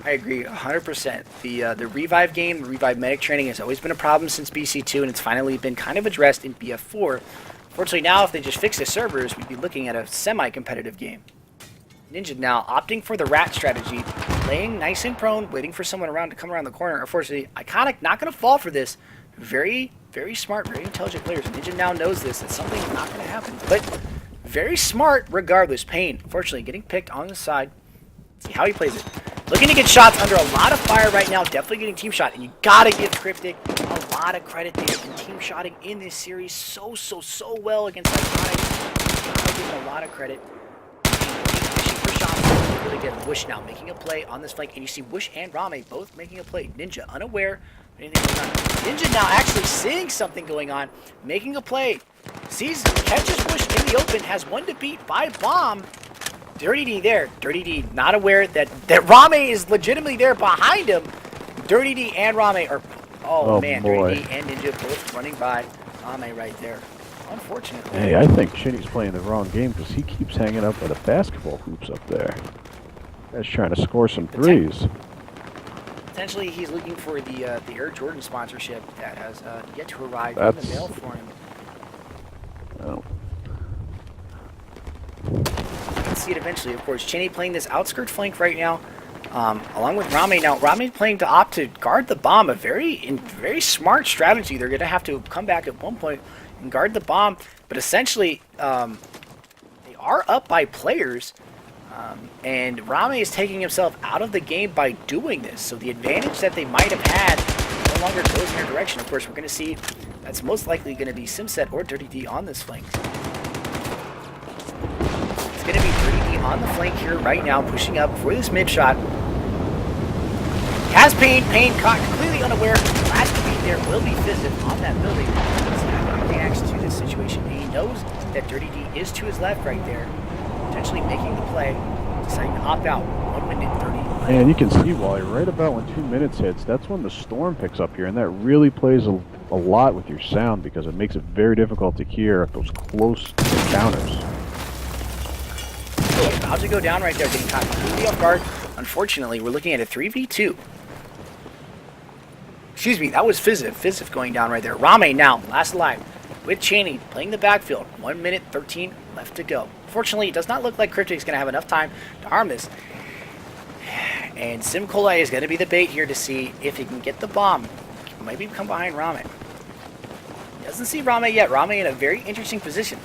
I agree 100%. The revive game, the revive medic training has always been a problem since BC2, and it's finally been kind of addressed in BF4. Fortunately, now if they just fix the servers, we'd be looking at a semi-competitive game. Ninja now opting for the rat strategy, playing nice and prone, waiting for someone around to come around the corner. Unfortunately, iCoNiC not going to fall for this. Very, very smart, very intelligent players. Ninja now knows this, that something's not going to happen. But very smart regardless. Pain, unfortunately, getting picked on the side. Let's see how he plays it. Looking to get shots under a lot of fire right now. Definitely getting team shot. And you got to give Cryptic a lot of credit. They've been team shotting in this series so well against iCoNiC. Got to give them a lot of credit. For shots, really good. Wish now making a play on this flank. And you see Wish and Rame both making a play. Ninja unaware. Ninja now actually seeing something going on, making a play. Sees, catches Wish in the open, has one to beat by bomb. Dirty D there. Dirty D not aware that Rame is legitimately there behind him. Dirty D and Rame are, oh man, boy. Dirty D and Ninja both running by Rame right there. Unfortunately. Hey, I think Shinny's playing the wrong game because he keeps hanging up by the basketball hoops up there. Guy's trying to score some threes. Potentially, he's looking for the Air Jordan sponsorship that has yet to arrive in the mail for him. Oh. You can see it eventually, of course. Cheney playing this outskirt flank right now, along with Rame. Now, Rame playing to opt to guard the bomb, a very smart strategy. They're going to have to come back at one point and guard the bomb, but essentially, they are up by players. And Rame is taking himself out of the game by doing this. So the advantage that they might have had no longer goes in their direction. Of course, we're going to see that's most likely going to be Simset or Dirty D on this flank. It's going to be Dirty D on the flank here right now, pushing up for this mid shot. Has Pain caught completely unaware. Last to beat there will be Fizzip on that building. Let's see how he reacts to this situation. He knows that Dirty D is to his left right there. Potentially making the play, deciding to opt out. 1 minute 30. And you can see, Wally, right about when 2 minutes hits, that's when the storm picks up here, and that really plays a lot with your sound because it makes it very difficult to hear those close encounters. About to go down right there, getting caught completely off guard. Unfortunately, we're looking at a 3v2. Excuse me, that was Fizzip. Fizzip going down right there. Rame now, last alive. with Cheney playing the backfield. 1 minute 13 left to go. Fortunately, it does not look like Cryptic's going to have enough time to arm this. And SimColai is going to be the bait here to see if he can get the bomb. Maybe come behind Rame. Doesn't see Rame yet. Rame in a very interesting position.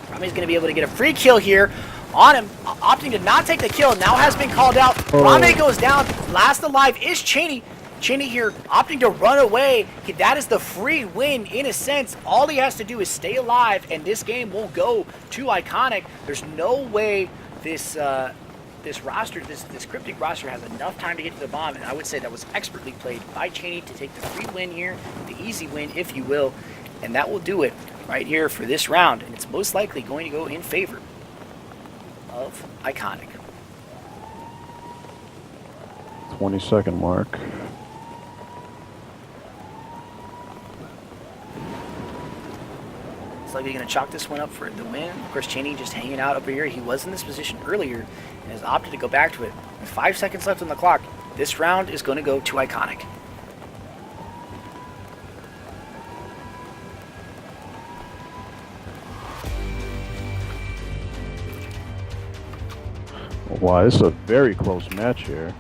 Rame's going to be able to get a free kill here on him, opting to not take the kill. Now has been called out. Rame goes down. Last alive is Cheney. Cheney here opting to run away. That is the free win in a sense. All he has to do is stay alive, and this game will go to iCoNiC. There's no way this roster, this Cryptic roster has enough time to get to the bomb, and I would say that was expertly played by Cheney to take the free win here, the easy win, if you will, and that will do it right here for this round, and it's most likely going to go in favor of iCoNiC. 20-second mark. It's likely going to chalk this one up for the win. Of course, Cheney just hanging out over here. He was in this position earlier and has opted to go back to it. With 5 seconds left on the clock, this round is going to go to iCoNiC. Wow, this is a very close match here.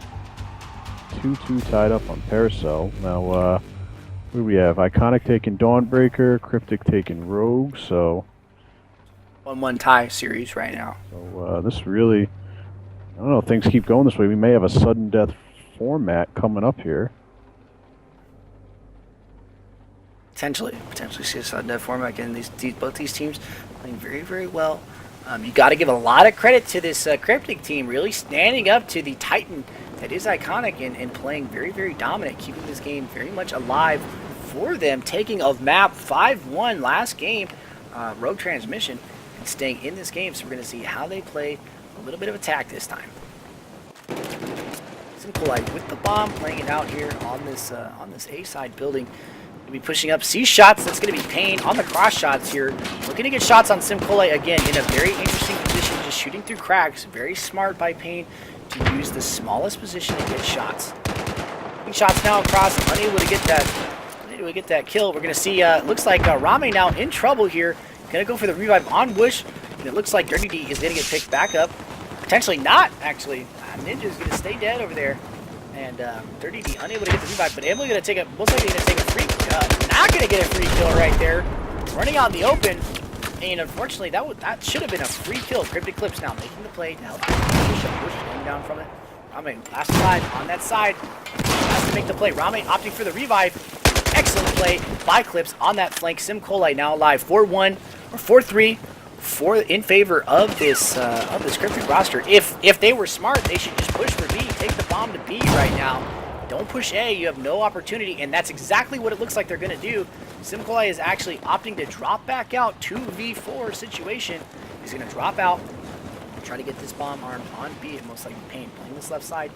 2-2 tied up on Paracel. Now, who do we have? iCoNiC taking Dawnbreaker, Cryptic taking Rogue, so... 1-1 tie series right now. So, this really... I don't know if things keep going this way. We may have a sudden death format coming up here. Potentially see a sudden death format again. Both these teams playing very, very well. You got to give a lot of credit to this Cryptic team, really standing up to the Titan that is iCoNiC and playing very, very dominant, keeping this game very much alive for them, taking of map 5-1 last game, Rogue Transmission, and staying in this game. So we're going to see how they play a little bit of attack this time. SimColai with the bomb, playing it out here on this A side building. Be pushing up C shots. That's going to be Payne on the cross shots here. Looking to get shots on SimColai again in a very interesting position, just shooting through cracks. Very smart by Payne to use the smallest position to get shots. Getting shots now across, unable to get that kill. We're going to see, looks like Rame now in trouble here. Going to go for the revive on Bush, and it looks like Dirty D is going to get picked back up. Potentially not, actually. Ninja is going to stay dead over there. And Dirty D unable to get the revive, but able to take a, most likely going to take a free, not going to get a free kill right there. Running out in the open, and unfortunately that should have been a free kill. Cryptic Clips now making the play. Now Bush going down from it. Rame last alive on that side. Has to make the play. Rame opting for the revive. Excellent play by Clips on that flank. SimColai now alive. 4-1 or 4-3. In favor of this Cryptic roster. If they were smart, they should just push for B, take the bomb to B right now. Don't push A, you have no opportunity, and that's exactly what it looks like they're going to do. SimColai is actually opting to drop back out, 2v4 situation. He's going to drop out, try to get this bomb armed on B, and most likely Payne playing this left side,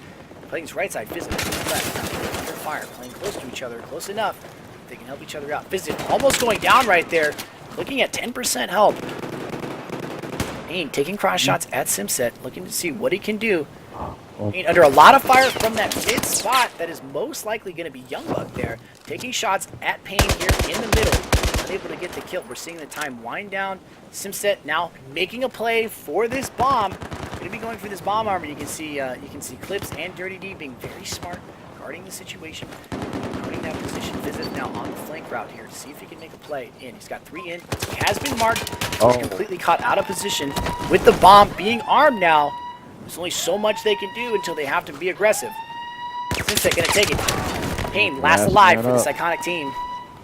playing this right side, Fizz left, under fire, playing close to each other, close enough. They can help each other out. Fizz almost going down right there, looking at 10% help. Payne taking cross shots at Simset, looking to see what he can do. Payne under a lot of fire from that mid spot that is most likely going to be Youngbug there. Taking shots at Payne here in the middle. Unable to get the kill. We're seeing the time wind down. Simset now making a play for this bomb. Going to be going for this bomb armor. You can see Clips and Dirty D being very smart, guarding the situation, guarding that position. Visit now on the flank route here to see if he can make a play. In, he's got 3 in. He has been marked. He's completely caught out of position with the bomb being armed now. There's only so much they can do until they have to be aggressive. Simset gonna take it. Payne last alive for this iCoNiC team.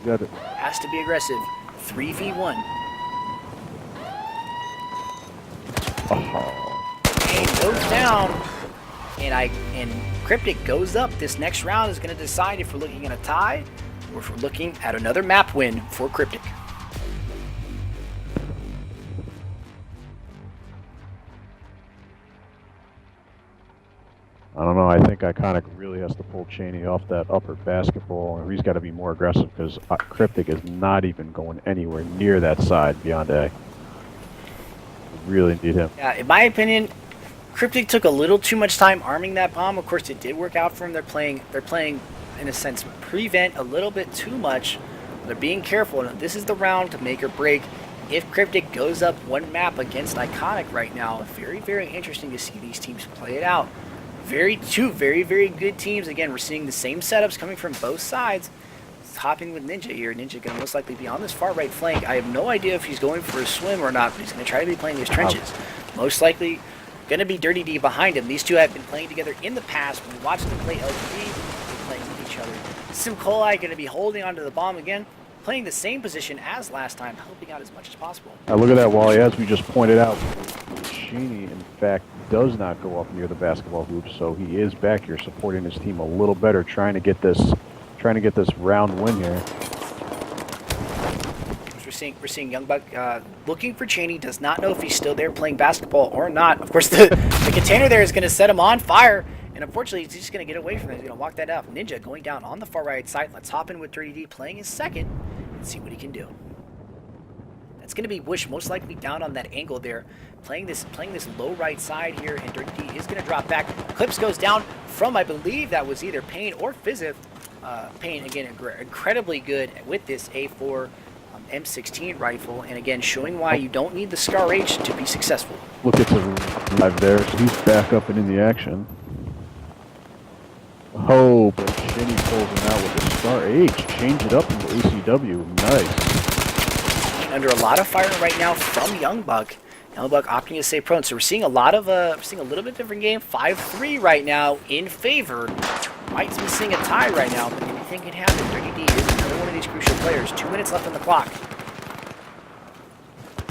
Got it. Has to be aggressive. 3v1. Payne goes down, and Cryptic goes up. This next round is gonna decide if we're looking at a tie or if we're looking at another map win for Cryptic. I don't know. I think iCoNiC really has to pull Cheney off that upper basketball, and he's got to be more aggressive because Cryptic is not even going anywhere near that side beyond A. We really need him. Yeah, in my opinion, Cryptic took a little too much time arming that bomb. Of course, it did work out for him. They're playing in a sense prevent a little bit too much they're being careful. And this is the round to make or break. If Cryptic goes up one map against iCoNiC right now, very, very interesting to see these teams play it out. Two very, very good teams. Again, we're seeing the same setups coming from both sides. It's hopping with Ninja here. Ninja going to most likely be on this far right flank. I have no idea if he's going for a swim or not, but he's going to try to be playing these trenches. Most likely going to be Dirty D behind him. These two have been playing together in the past. When we watch them play LGD, they're playing with each other. SimColi going to be holding onto the bomb again, playing the same position as last time, helping out as much as possible. Now look at that, Wally. As we just pointed out, Sheeny, in fact, does not go up near the basketball hoop, so he is back here supporting his team a little better, trying to get this round win here. We're seeing Young Buck looking for Cheney. Does not know if he's still there playing basketball or not. Of course, the container there is going to set him on fire, and unfortunately, he's just going to get away from it. He's going to walk that off. Ninja going down on the far right side. Let's hop in with 3D playing his second and see what he can do. It's going to be Wish most likely down on that angle there, playing this low right side here, and Dirty D is going to drop back. Clips goes down from, I believe that was either Payne or Fizzith. Payne again incredibly good with this A4 M16 rifle, and again showing why you don't need the Scar H to be successful. Look at the live there, so he's back up and in the action. Oh, but Shinny pulls him out with the Scar H. Change it up into ACW. Nice. Under a lot of fire right now from Young Buck. Young Buck opting to stay prone. So we're seeing a little bit different game. 5-3 right now in favor. Might be seeing a tie right now, but anything can happen. Dirty D is another one of these crucial players. 2 minutes left on the clock.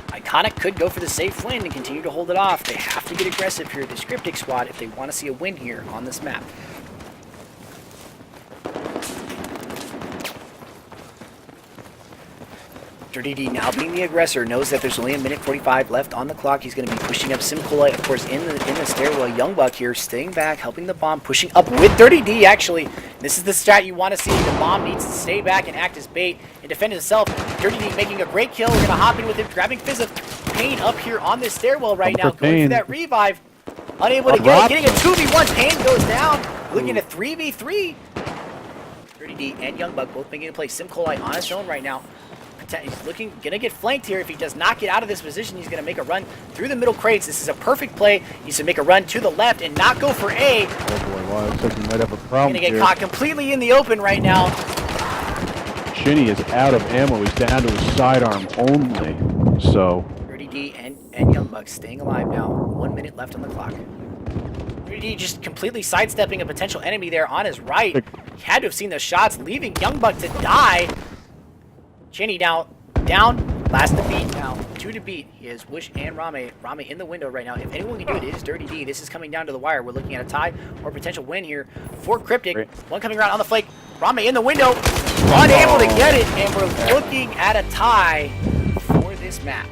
iCoNiC could go for the safe win and continue to hold it off. They have to get aggressive here, this Cryptic squad, if they want to see a win here on this map. Dirty D now being the aggressor knows that there's only a minute 45 left on the clock. He's going to be pushing up SimColi, of course, in the stairwell. Young Buck here staying back, helping the bomb, pushing up with Dirty D, actually. This is the strat you want to see. The bomb needs to stay back and act as bait and defend himself. Dirty D making a great kill. We're going to hop in with him, grabbing Fizzith. Payne up here on this stairwell right now, going for that revive. Unable to get it, getting a 2v1. Payne goes down, looking at 3v3. Dirty D and Young Buck both making a play. SimColi on his own right now. He's gonna get flanked here. If he does not get out of this position, he's gonna make a run through the middle crates. This is a perfect play. He's gonna make a run to the left and not go for A. Oh boy, wow, looks like he might have a problem. Gonna get caught completely in the open right now. Shinny is out of ammo. He's down to his sidearm only. So Dirty D and Young Buck staying alive now. 1 minute left on the clock. Dirty D just completely sidestepping a potential enemy there on his right. He had to have seen those shots, leaving Young Buck to die. Cheney down, last to beat now, 2 to beat. He has Wish and Rame in the window right now. If anyone can do it, it is Dirty D. This is coming down to the wire. We're looking at a tie or potential win here for Cryptic. Great. One coming around on the flank. Rame in the window, unable to get it, and we're looking at a tie for this map.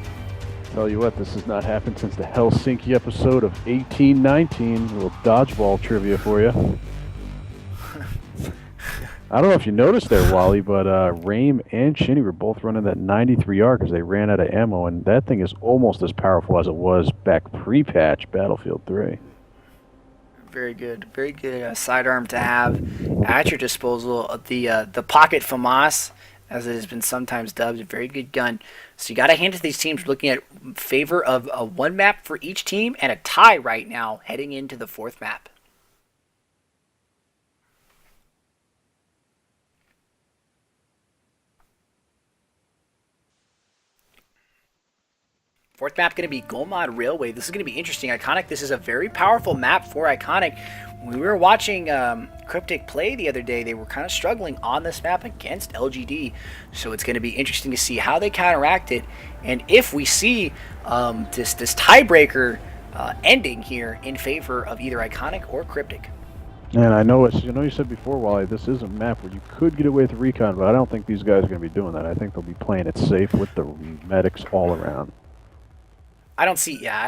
Tell you what, this has not happened since the Helsinki episode of 1819. A little dodgeball trivia for you. I don't know if you noticed there, Wally, but Rame and Shinny were both running that 93R because they ran out of ammo, and that thing is almost as powerful as it was back pre-patch Battlefield 3. Very good sidearm to have at your disposal. The Pocket FAMAS, as it has been sometimes dubbed, a very good gun. So you got to hand it to these teams looking at favor of a 1 map for each team and a tie right now heading into the 4th map. Fourth map going to be Goldmud Railway. This is going to be interesting. iCoNiC, this is a very powerful map for iCoNiC. When we were watching Cryptic play the other day, they were kind of struggling on this map against LGD. So it's going to be interesting to see how they counteract it. And if we see this tiebreaker ending here in favor of either iCoNiC or Cryptic. And I know you said before, Wally, this is a map where you could get away with recon, but I don't think these guys are going to be doing that. I think they'll be playing it safe with the medics all around. I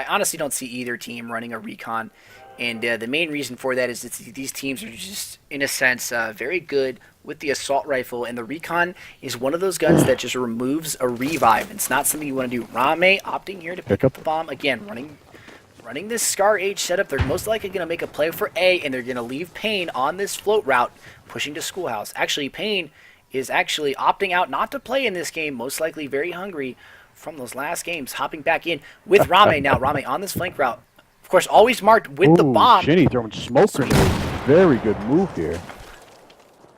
honestly don't see either team running a recon, and the main reason for that is that these teams are just, in a sense, very good with the assault rifle, and the recon is one of those guns that just removes a revive. It's not something you want to do. Rame opting here to pick up the bomb, again, running this Scar H setup. They're most likely going to make a play for A, and they're going to leave Payne on this float route, pushing to Schoolhouse. Actually, Payne is actually opting out not to play in this game, most likely very hungry from those last games, hopping back in with Rame now. Rame on this flank route. Of course, always marked with the bomb. Shinny throwing smoke grenades. Very good move here.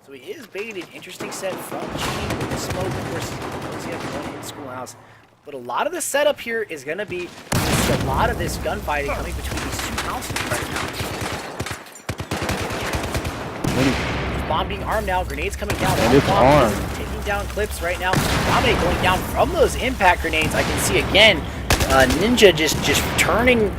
So he is baited. Interesting set from Chinny with the smoke. Of course, he has one in Schoolhouse. But a lot of the setup here is going to be a lot of this gunfighting coming between these two houses right now. Bomb being armed now. Grenades coming down. And it's armed. Taking down clips right now. Rame going down from those impact grenades. I can see again Ninja just turning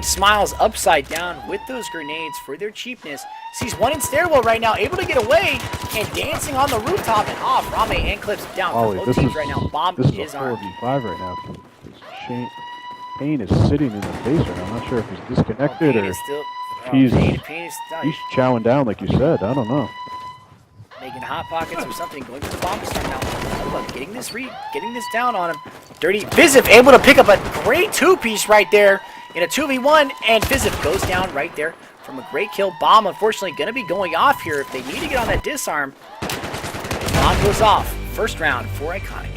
Smiles upside down with those grenades for their cheapness. Sees one in stairwell right now, able to get away and dancing on the rooftop and off. Rame and Clips down for both teams right now. Bomb is armed. This is a 4v5 right now. Payne is sitting in the base right now. I'm not sure if he's disconnected or he's chowing down like you said. I don't know. Making hot pockets or something, going for the bomb to start now. Getting this down on him. Dirty Fizif able to pick up a great two-piece right there in a 2v1, and Fizif goes down right there from a great kill. Bomb unfortunately going to be going off here if they need to get on that disarm. Bomb goes off. First round for iCoNiC.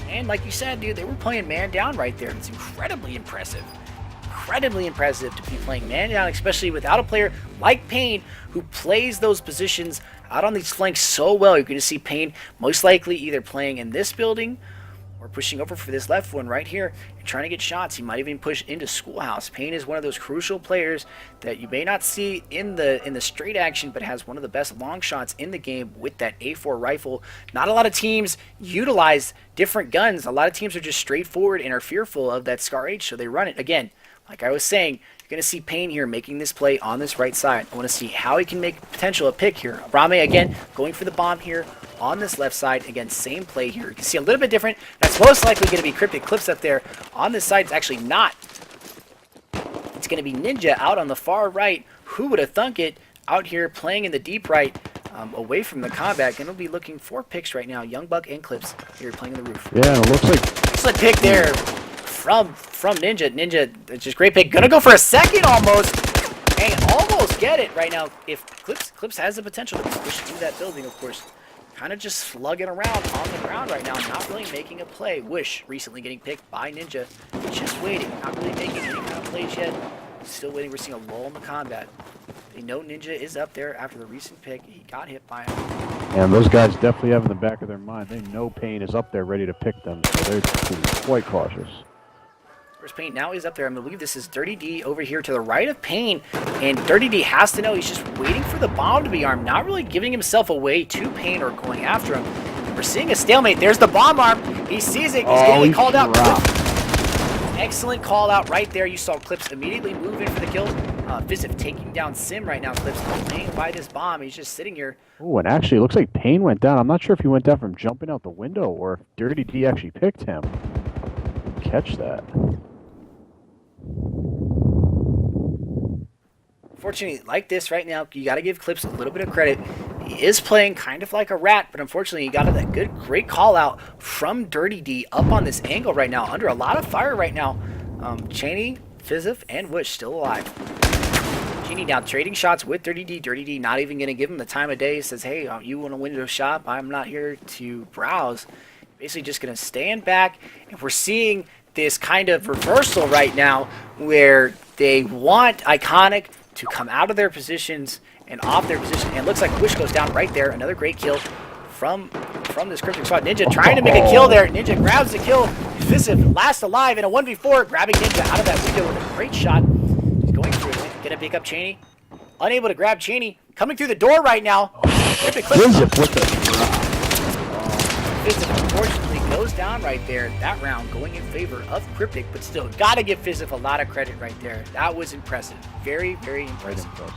And like you said, dude, they were playing man down right there. It's incredibly impressive. Incredibly impressive to be playing man down, especially without a player like Payne who plays those positions out on these flanks so well. You're going to see Payne most likely either playing in this building or pushing over for this left one right here and trying to get shots. He might even push into Schoolhouse. Payne is one of those crucial players that you may not see in the straight action, but has one of the best long shots in the game with that A4 rifle. Not a lot of teams utilize different guns. A lot of teams are just straightforward and are fearful of that Scar H, so they run it. Again, like I was saying, you're going to see Payne here making this play on this right side. I want to see how he can make potential a pick here. Rame, again, going for the bomb here on this left side. Again, same play here. You can see a little bit different. That's most likely going to be Cryptic Clips up there. On this side, it's actually not. It's going to be Ninja out on the far right. Who would have thunk it? Out here playing in the deep right, away from the combat. Going to be looking for picks right now. Young Buck and Clips here playing on the roof. Yeah, it looks like... Excellent pick there from Ninja. Ninja, just great pick. Gonna go for a second almost. And almost get it right now. If Clips has the potential to push through that building, of course. Kind of just slugging around on the ground right now. Not really making a play. Wish recently getting picked by Ninja. Just waiting. Not really making any kind of plays yet. Still waiting. We're seeing a lull in the combat. They know Ninja is up there after the recent pick. He got hit by him. And those guys definitely have in the back of their mind. They know Payne is up there ready to pick them. So they're quite cautious. Payne now is up there. I believe this is Dirty D over here to the right of Payne, and Dirty D has to know he's just waiting for the bomb to be armed, not really giving himself away to Payne or going after him. We're seeing a stalemate. There's the bomb arm. He sees it. He's getting called out. Excellent call out right there. You saw Clips immediately move in for the kill. Fizif taking down Sim right now. Clips playing by this bomb. He's just sitting here. Oh, and actually, it looks like Payne went down. I'm not sure if he went down from jumping out the window or if Dirty D actually picked him. Catch that. Unfortunately, like this right now, you got to give Clips a little bit of credit. He is playing kind of like a rat, but unfortunately, he got that great call out from Dirty D up on this angle right now, under a lot of fire right now. Cheney, Fizif, and Wish still alive. Cheney now trading shots with Dirty D. Dirty D not even going to give him the time of day. He says, hey, you want to window shop? I'm not here to browse. Basically just going to stand back, and we're seeing this kind of reversal right now where they want iCoNiC to come out of their positions and off their position. And it looks like Wish goes down right there. Another great kill from this Cryptic squad. Ninja trying to make a kill there. Ninja grabs the kill. Fizif last alive in a 1v4, grabbing Ninja out of that window with a great shot. He's going through it. Gonna pick up Cheney. Unable to grab Cheney. Coming through the door right now. Fizif with the Fizif unfortunately goes down right there. That round going in favor of Cryptic, but still gotta give Fizif a lot of credit right there. That was impressive. Very, very impressive. I'll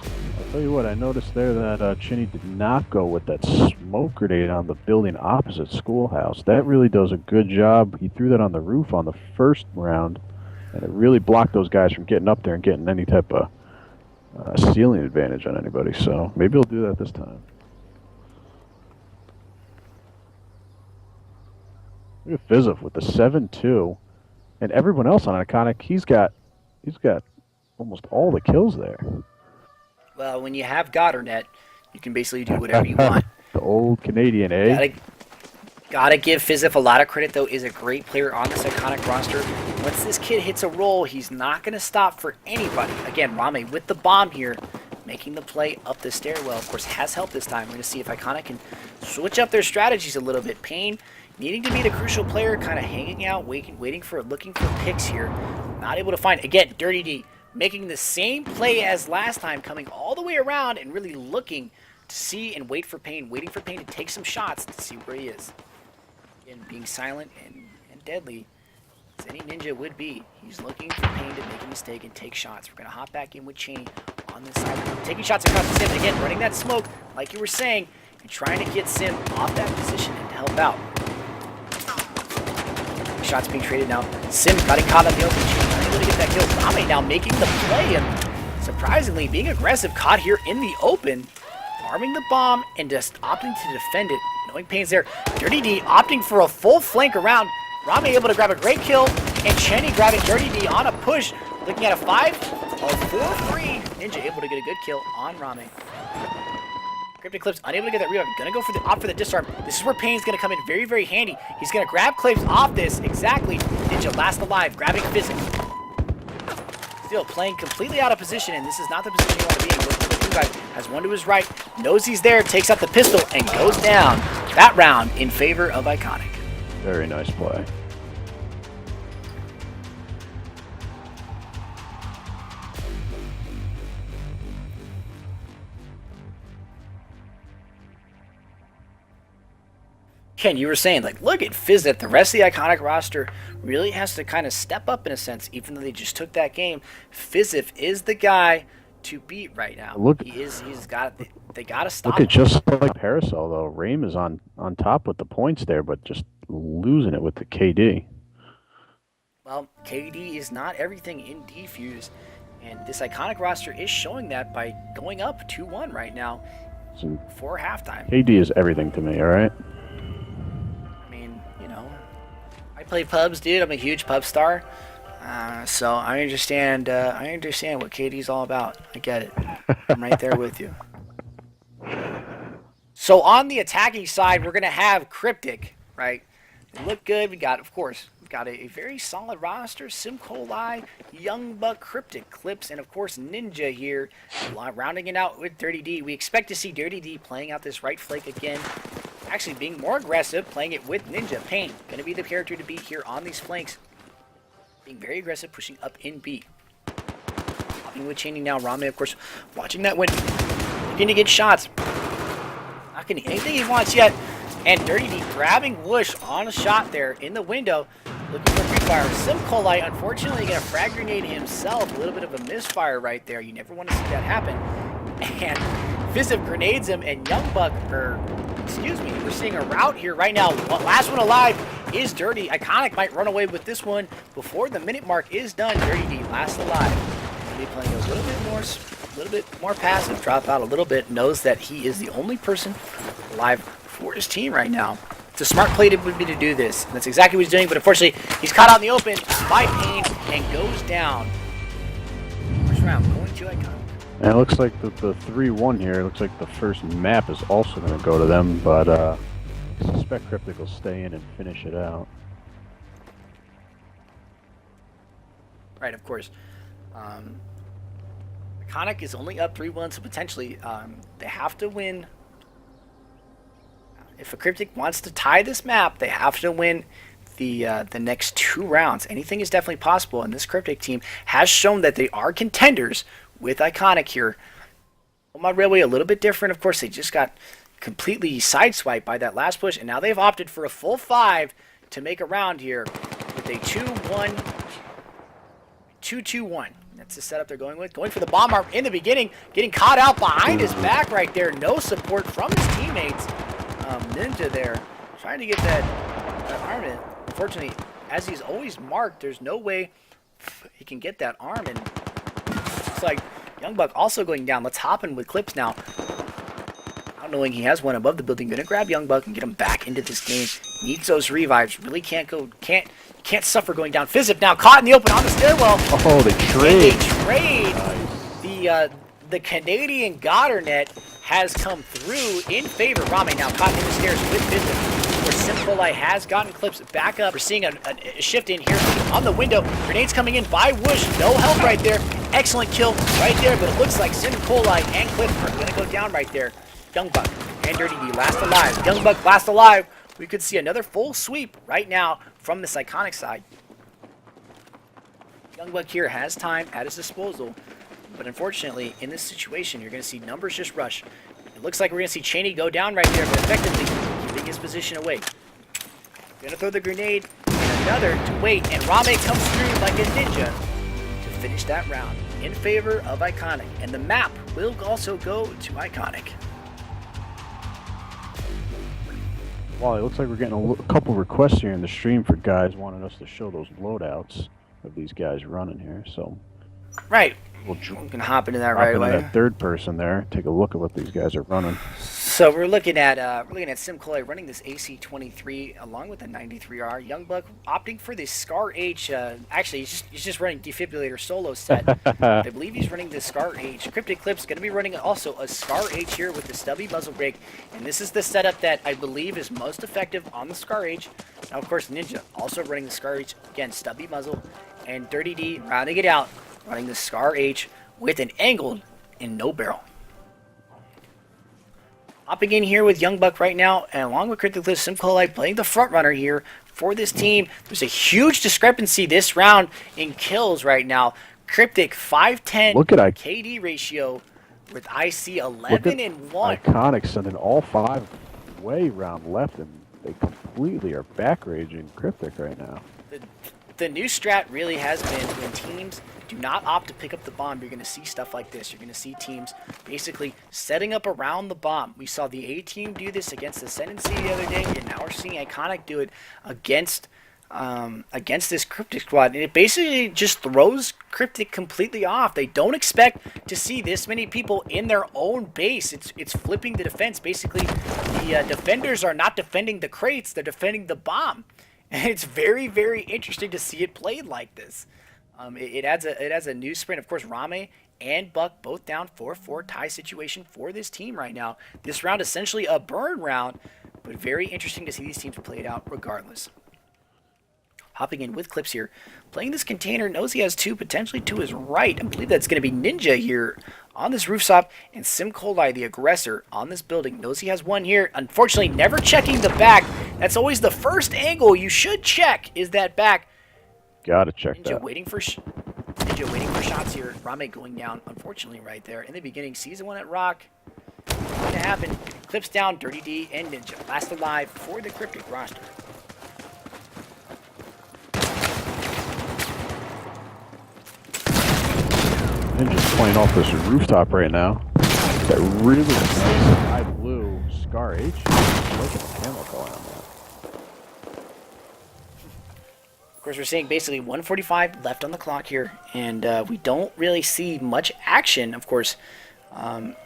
tell you what, I noticed there that Cheney did not go with that smoke grenade on the building opposite Schoolhouse. That really does a good job. He threw that on the roof on the first round, and it really blocked those guys from getting up there and getting any type of ceiling advantage on anybody. So maybe he'll do that this time. Look at Fizif with the 7-2, and everyone else on iCoNiC, he's got almost all the kills there. Well, when you have Gotternet, you can basically do whatever you want. The old Canadian, eh? Gotta give Fizzif a lot of credit, though. Is a great player on this iCoNiC roster. Once this kid hits a roll, he's not going to stop for anybody. Again, Rame with the bomb here, making the play up the stairwell. Of course, has help this time. We're going to see if iCoNiC can switch up their strategies a little bit. Pain needing to be the crucial player, kind of hanging out, looking for picks here. Not able to find. Again, Dirty D making the same play as last time, coming all the way around and really looking to see and waiting for Pain to take some shots to see where he is. And being silent and deadly as any ninja would be. He's looking for Pain to make a mistake and take shots. We're going to hop back in with Cheney on this side. Taking shots across the Sim. Again, running that smoke, like you were saying, and trying to get Sim off that position and to help out. Shots being traded now. Sim got caught on the open. Cheney not able to get that kill. Rame now making the play and surprisingly being aggressive. Caught here in the open. Arming the bomb and just opting to defend it. Knowing Pain's there. Dirty D opting for a full flank around. Rame able to grab a great kill. And Cheney grabbing Dirty D on a push. Looking at a 4-3. Ninja able to get a good kill on Rame. Cryptic Clips unable to get that rebound. Gonna go for the opt for the disarm. This is where Pain's gonna come in very, very handy. He's gonna grab Clips off this. Exactly. Ninja last alive. Grabbing Physics. Still playing completely out of position, and this is not the position you want to be in. Goes to the two guy, has one to his right, knows he's there, takes out the pistol, and goes down. That round in favor of iCoNiC. Very nice play. Ken, you were saying, like, look at Fizzit. The rest of the iCoNiC roster really has to kind of step up in a sense, even though they just took that game. Fizzif is the guy to beat right now. Look, they got to stop him. Look at just like Paracel, though. Rame is on top with the points there, but just losing it with the KD. Well, KD is not everything in Defuse, and this iCoNiC roster is showing that by going up 2-1 right now for halftime. KD is everything to me, all right? Play pubs, dude. I'm a huge pub star, so I understand. I understand what KD's all about. I get it. I'm right there with you. So on the attacking side, we're gonna have Cryptic, right? They look good. We've got a very solid roster. Simcoli, Young Buck, Cryptic, Clips, and of course Ninja here, rounding it out with Dirty D. We expect to see Dirty D playing out this right flank again. Actually being more aggressive, playing it with Ninja. Pain, going to be the character to beat here on these flanks. Being very aggressive, pushing up in B. Popping with Cheney now. Rame, of course, watching that win. Looking to get shots. Not getting anything he wants yet. And Dirty D grabbing Whoosh on a shot there in the window. Looking for free fire. Simcolite, unfortunately, going to frag grenade himself. A little bit of a misfire right there. You never want to see that happen. And Fizzif grenades him, and Young Buck, we're seeing a route here right now. Last one alive is Dirty. iCoNiC might run away with this one before the minute mark is done. Dirty D, last alive. Going to be playing a little bit more passive, drop out a little bit, knows that he is the only person alive for his team right now. It's a smart play would be to do this. And that's exactly what he's doing, but unfortunately, he's caught out in the open by Pain and goes down. First round going to iCoNiC. And it looks like the 3-1 here, it looks like the first map is also going to go to them, but I suspect Cryptic will stay in and finish it out. Right, of course. iCoNiC is only up 3-1, so potentially they have to win. If a Cryptic wants to tie this map, they have to win the next 2 rounds. Anything is definitely possible, and this Cryptic team has shown that they are contenders with iCoNiC here. Goldmud Railway a little bit different. Of course, they just got completely sideswiped by that last push, and now they've opted for a full 5 to make a round here with a 2-2-1. That's the setup they're going with. Going for the bomb arm in the beginning, getting caught out behind his back right there. No support from his teammates. Ninja there, trying to get that arm. Unfortunately, as he's always marked, there's no way he can get that arm, and looks like Young Buck also going down. Let's hop in with Clips now. Not knowing he has one above the building, gonna grab Young Buck and get him back into this game. Needs those revives. Really can't suffer going down. Fizzip now caught in the open on the stairwell. Oh, they trade. And they trade. Nice. The the Canadian Gotternet has come through in favor. Rame now caught in the stairs with business, where Simcola has gotten clips back up. We're seeing a shift in here on the window. Grenades coming in by Whoosh. No help right there. Excellent kill right there, but it looks like Simcola and Clip are going to go down right there. Youngbuck and Dirty D last alive. Youngbuck last alive. We could see another full sweep right now from this iCoNiC side. Youngbuck here has time at his disposal, but unfortunately, in this situation, you're going to see numbers just rush. It looks like we're going to see Cheney go down right there, but effectively keeping his position away. Going to throw the grenade, and another to wait, and Rame comes through like a ninja to finish that round in favor of iCoNiC, and the map will also go to iCoNiC. Well, it looks like we're getting a couple requests here in the stream for guys wanting us to show those loadouts of these guys running here. So, right, we're gonna hop into that right away. That third person there, take a look at what these guys are running. So we're looking at Simcola running this AC-23 along with the 93R. Youngbuck opting for the Scar H. Actually, he's just running Defibrillator solo set. I believe he's running the Scar H. Cryptic Clip's going to be running also a Scar H here with the stubby muzzle brake, and this is the setup that I believe is most effective on the Scar H. Now, of course, Ninja also running the Scar H again, stubby muzzle, and Dirty D rounding it out, running the Scar H with an angled and no barrel. Hopping in here with Youngbuck right now, and along with Cryptic Clip, Simcola playing the front runner here for this team. There's a huge discrepancy this round in kills right now. Cryptic 510 look at KD ratio with IC 11 and 1. iCoNiC sending all 5 way round left, and they completely are back raging Cryptic right now. The new strat really has been when teams do not opt to pick up the bomb, you're going to see stuff like this. You're going to see teams basically setting up around the bomb. We saw the A team do this against the Ascendancy the other day, and now we're seeing iCoNiC do it against this Cryptic squad. And it basically just throws Cryptic completely off. They don't expect to see this many people in their own base. It's flipping the defense. Basically, the defenders are not defending the crates, they're defending the bomb. And it's very, very interesting to see it played like this. It adds a new sprint. Of course, Rame and Buck both down 4-4 tie situation for this team right now. This round essentially a burn round, but very interesting to see these teams play it out regardless. Hopping in with Clips here, playing this container, knows he has 2 potentially to his right. I believe that's going to be Ninja here on this rooftop, and Simcola, the aggressor on this building, knows he has 1 here. Unfortunately, never checking the back. That's always the first angle you should check, is that back. Gotta check Ninja that. waiting for shots here. Rame going down, unfortunately, right there in the beginning. Sees the one at Rock. What's going to happen? Clips down, Dirty D and Ninja. Last alive for the Cryptic roster. Ninja's playing off this rooftop right now. That really nice high blue Scar H. Look at the camo going on that. Of course, we're seeing basically 1:45 left on the clock here, and we don't really see much action. Of course,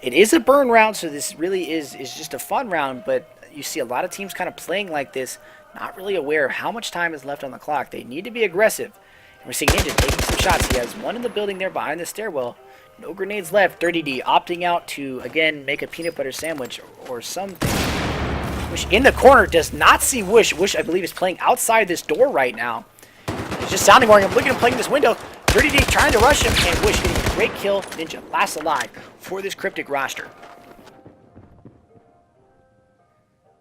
it is a burn round, so this really is just a fun round, but you see a lot of teams kind of playing like this, not really aware of how much time is left on the clock. They need to be aggressive. And we're seeing Ninja taking some shots. He has 1 in the building there behind the stairwell. No grenades left. Dirty D opting out to, again, make a peanut butter sandwich or something. Whoosh in the corner does not see Whoosh. Whoosh, I believe, is playing outside this door right now. He's just sounding warning him. Look at him playing this window. Dirty D trying to rush him, and Whoosh getting a great kill. Ninja last alive for this Cryptic roster.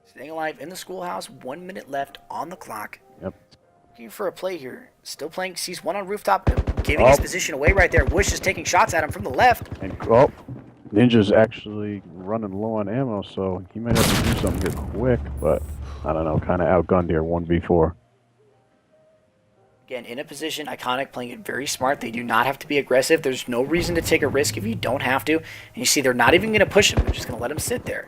Staying alive in the schoolhouse. 1 minute left on the clock. Yep. Looking for a play here. Still playing. Sees 1 on rooftop. Giving his position away right there. Whoosh is taking shots at him from the left. And Ninja's actually running low on ammo, so he might have to do something here quick, but I don't know, kind of outgunned here 1v4. Again, in a position, iCoNiC playing it very smart. They do not have to be aggressive. There's no reason to take a risk if you don't have to. And you see they're not even going to push him. They're just going to let him sit there.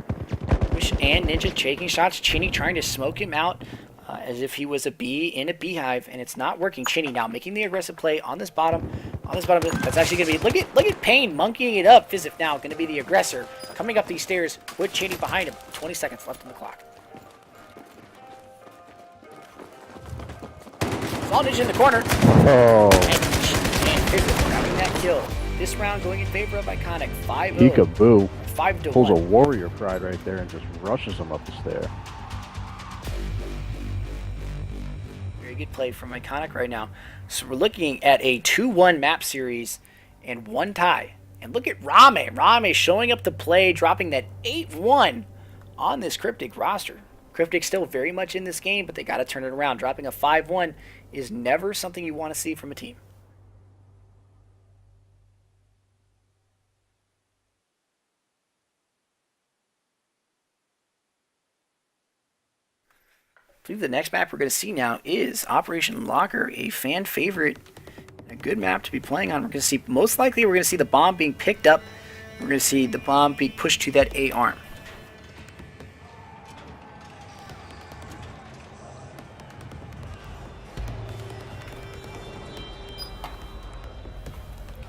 Whoosh and Ninja taking shots. Chinny trying to smoke him out as if he was a bee in a beehive, and it's not working. Chinny now making the aggressive play on this bottom. That's actually going to be, look at Payne monkeying it up. Fizif now going to be the aggressor coming up these stairs with Chinny behind him. 20 seconds left on the clock. All Ninja in the corner. Oh. And Fizif grabbing that kill. this round going in favor of iCoNiC. 5-0. Peekaboo. 5-1. Pulls a warrior pride right there and just rushes him up the stair. Very good play from iCoNiC right now. So we're looking at a 2-1 map series and 1 tie. And look at Rame. Rame showing up to play, dropping that 8-1 on this Cryptic roster. Cryptic still very much in this game, but they got to turn it around. Dropping a 5-1 is never something you want to see from a team. I believe the next map we're going to see now is Operation Locker, a fan favorite, a good map to be playing on. We're going to see, most likely, we're going to see the bomb being picked up. We're going to see the bomb being pushed to that A arm.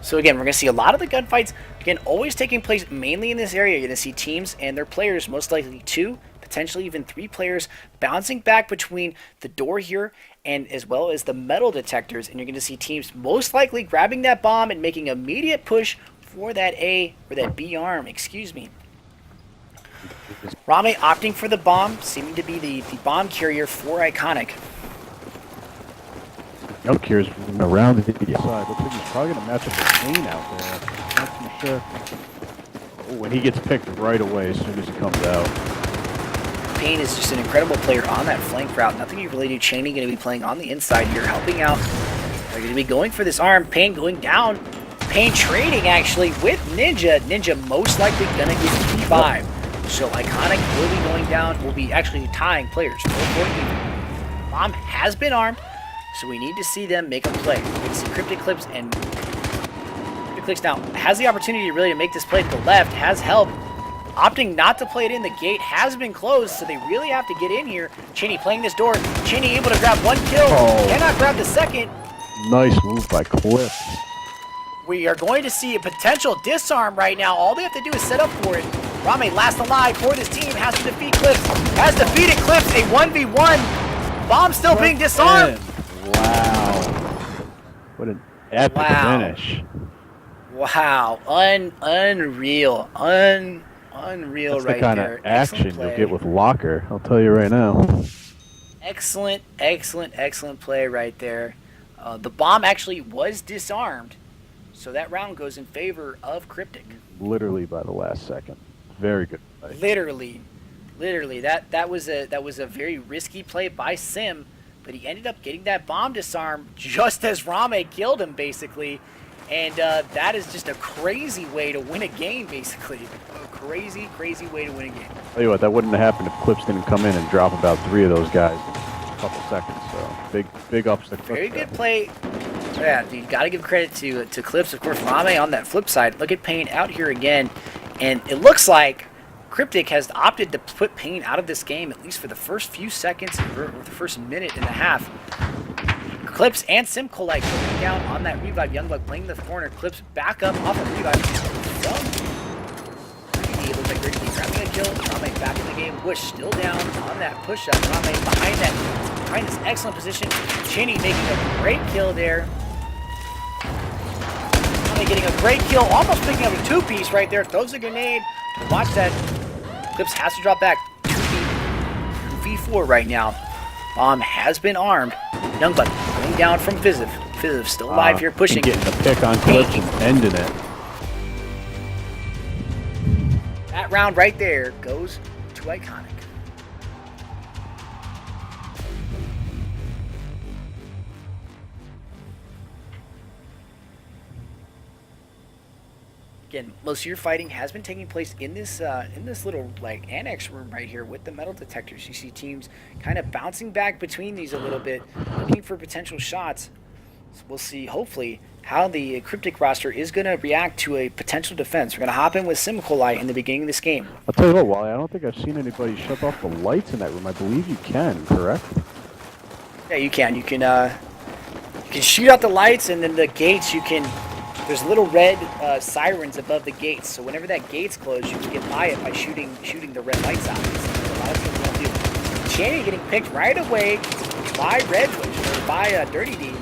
So again, we're going to see a lot of the gunfights, again, always taking place mainly in this area. You're going to see teams and their players, most likely 2, potentially even 3 players, bouncing back between the door here and as well as the metal detectors. And you're going to see teams most likely grabbing that bomb and making immediate push for that A, or that B arm, excuse me. Rame opting for the bomb, seeming to be the bomb carrier for iCoNiC. Nope, Kier's around the side. Looks like he's probably going to match up with Kane out there. Not too sure. Oh, and he gets picked right away as soon as he comes out. Payne is just an incredible player on that flank route. Nothing you really do. Cheney going to be playing on the inside here, helping out. They're going to be going for this arm. Payne going down. Payne trading actually with Ninja. Ninja most likely going to get P5. So iCoNiC will be going down. Will be actually tying players. Bomb has been armed. So we need to see them make a play. We can see Cryptic Clips and Cryptic Clips now has the opportunity really to make this play to the left, has help. Opting not to play it in, the gate has been closed, so they really have to get in here. Cheney playing this door. Cheney able to grab 1 kill, cannot grab the second. Nice move by Clips. We are going to see a potential disarm right now. All they have to do is set up for it. Rame last alive for this team, has to defeat Clips, has defeated Clips, a 1v1. Bomb still being disarmed. Wow. What an epic finish. Wow. Unreal. Unreal. That's right the kind there. of action you'll get with Locker, I'll tell you right now. Excellent play right there. The bomb actually was disarmed, so that round goes in favor of Cryptic. Literally by the last second. Very good play. Literally. That was a very risky play by Sim. But he ended up getting that bomb disarmed just as Rame killed him, basically. And that is just a crazy way to win a game, basically. A crazy way to win a game. Tell you what, that wouldn't have happened if Clips didn't come in and drop about 3 of those guys in a couple seconds. So big ups to Clips. Very good play. Yeah, you got to give credit to Clips. Of course, Rame on that flip side. Look at Payne out here again. And it looks like Cryptic has opted to put Payne out of this game, at least for the first few seconds, or the first minute and a half. Clips and Simcolite going down on that revive. Youngblood playing the corner. Clips back up off of revive. He looks like Gritty grabbing a kill. Rame back in the game. Wish still down on that push-up. Rame behind this excellent position. Cheney making a great kill there. Rame getting a great kill, almost picking up a 2-piece right there. Throws a grenade. Watch that. Clips has to drop back. 2v4 right now. Bomb has been armed. Youngblood going down from Fiziv. Fiziv still alive here, pushing. Getting the pick on Clips and ending it. That round right there goes to iCoNiC. Again, most of your fighting has been taking place in this little like annex room right here with the metal detectors. You see teams kind of bouncing back between these a little bit, looking for potential shots. So we'll see, hopefully, how the Cryptic roster is going to react to a potential defense. We're going to hop in with Simcolite in the beginning of this game. I'll tell you what, Wally, I don't think I've seen anybody shut off the lights in that room. I believe you can, correct? Yeah, you can. You can shoot out the lights, and then the gates, there's little red sirens above the gates, so whenever that gate's closed, you can get by it by shooting the red lights out. So a lot of things won't do. Cheney getting picked right away by Redwitch, or by Dirty D.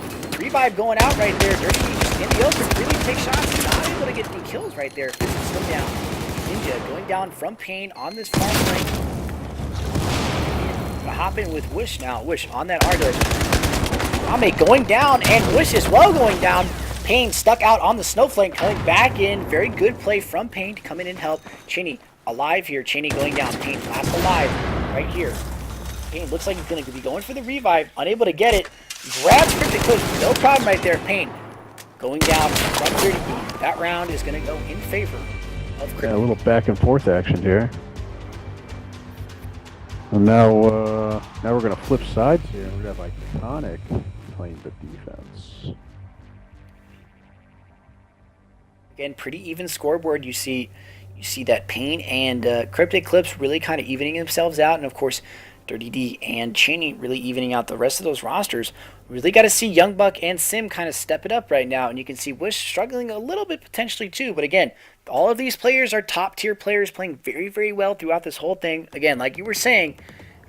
Revive going out right there. Dirty D just in the open, really take shots. Not able to get any kills right there. Physics still down. Ninja going down from Pain on this farm flank. Gonna hop in with Wish now. Wish on that Argus. Rame going down, and Wish as well going down. Pain stuck out on the snowflake, coming back in. Very good play from Pain to come in and help. Cheney alive here. Cheney going down. Pain last alive right here. Pain looks like he's going to be going for the revive. Unable to get it. Grabs Cryptic Clips. No problem right there. Pain going down from 30. That round is going to go in favor of Cryptic. Yeah, a little back and forth action here. And now we're going to flip sides here. We're going to have iCoNiC playing the defense. Again, pretty even scoreboard. You see that Pain and Cryptic Clips really kind of evening themselves out, and of course Dirty D and Cheney really evening out the rest of those rosters. Really got to see Young Buck and Sim kind of step it up right now, and you can see Wish struggling a little bit potentially too. But again, all of these players are top tier players playing very, very well throughout this whole thing. Again, like you were saying,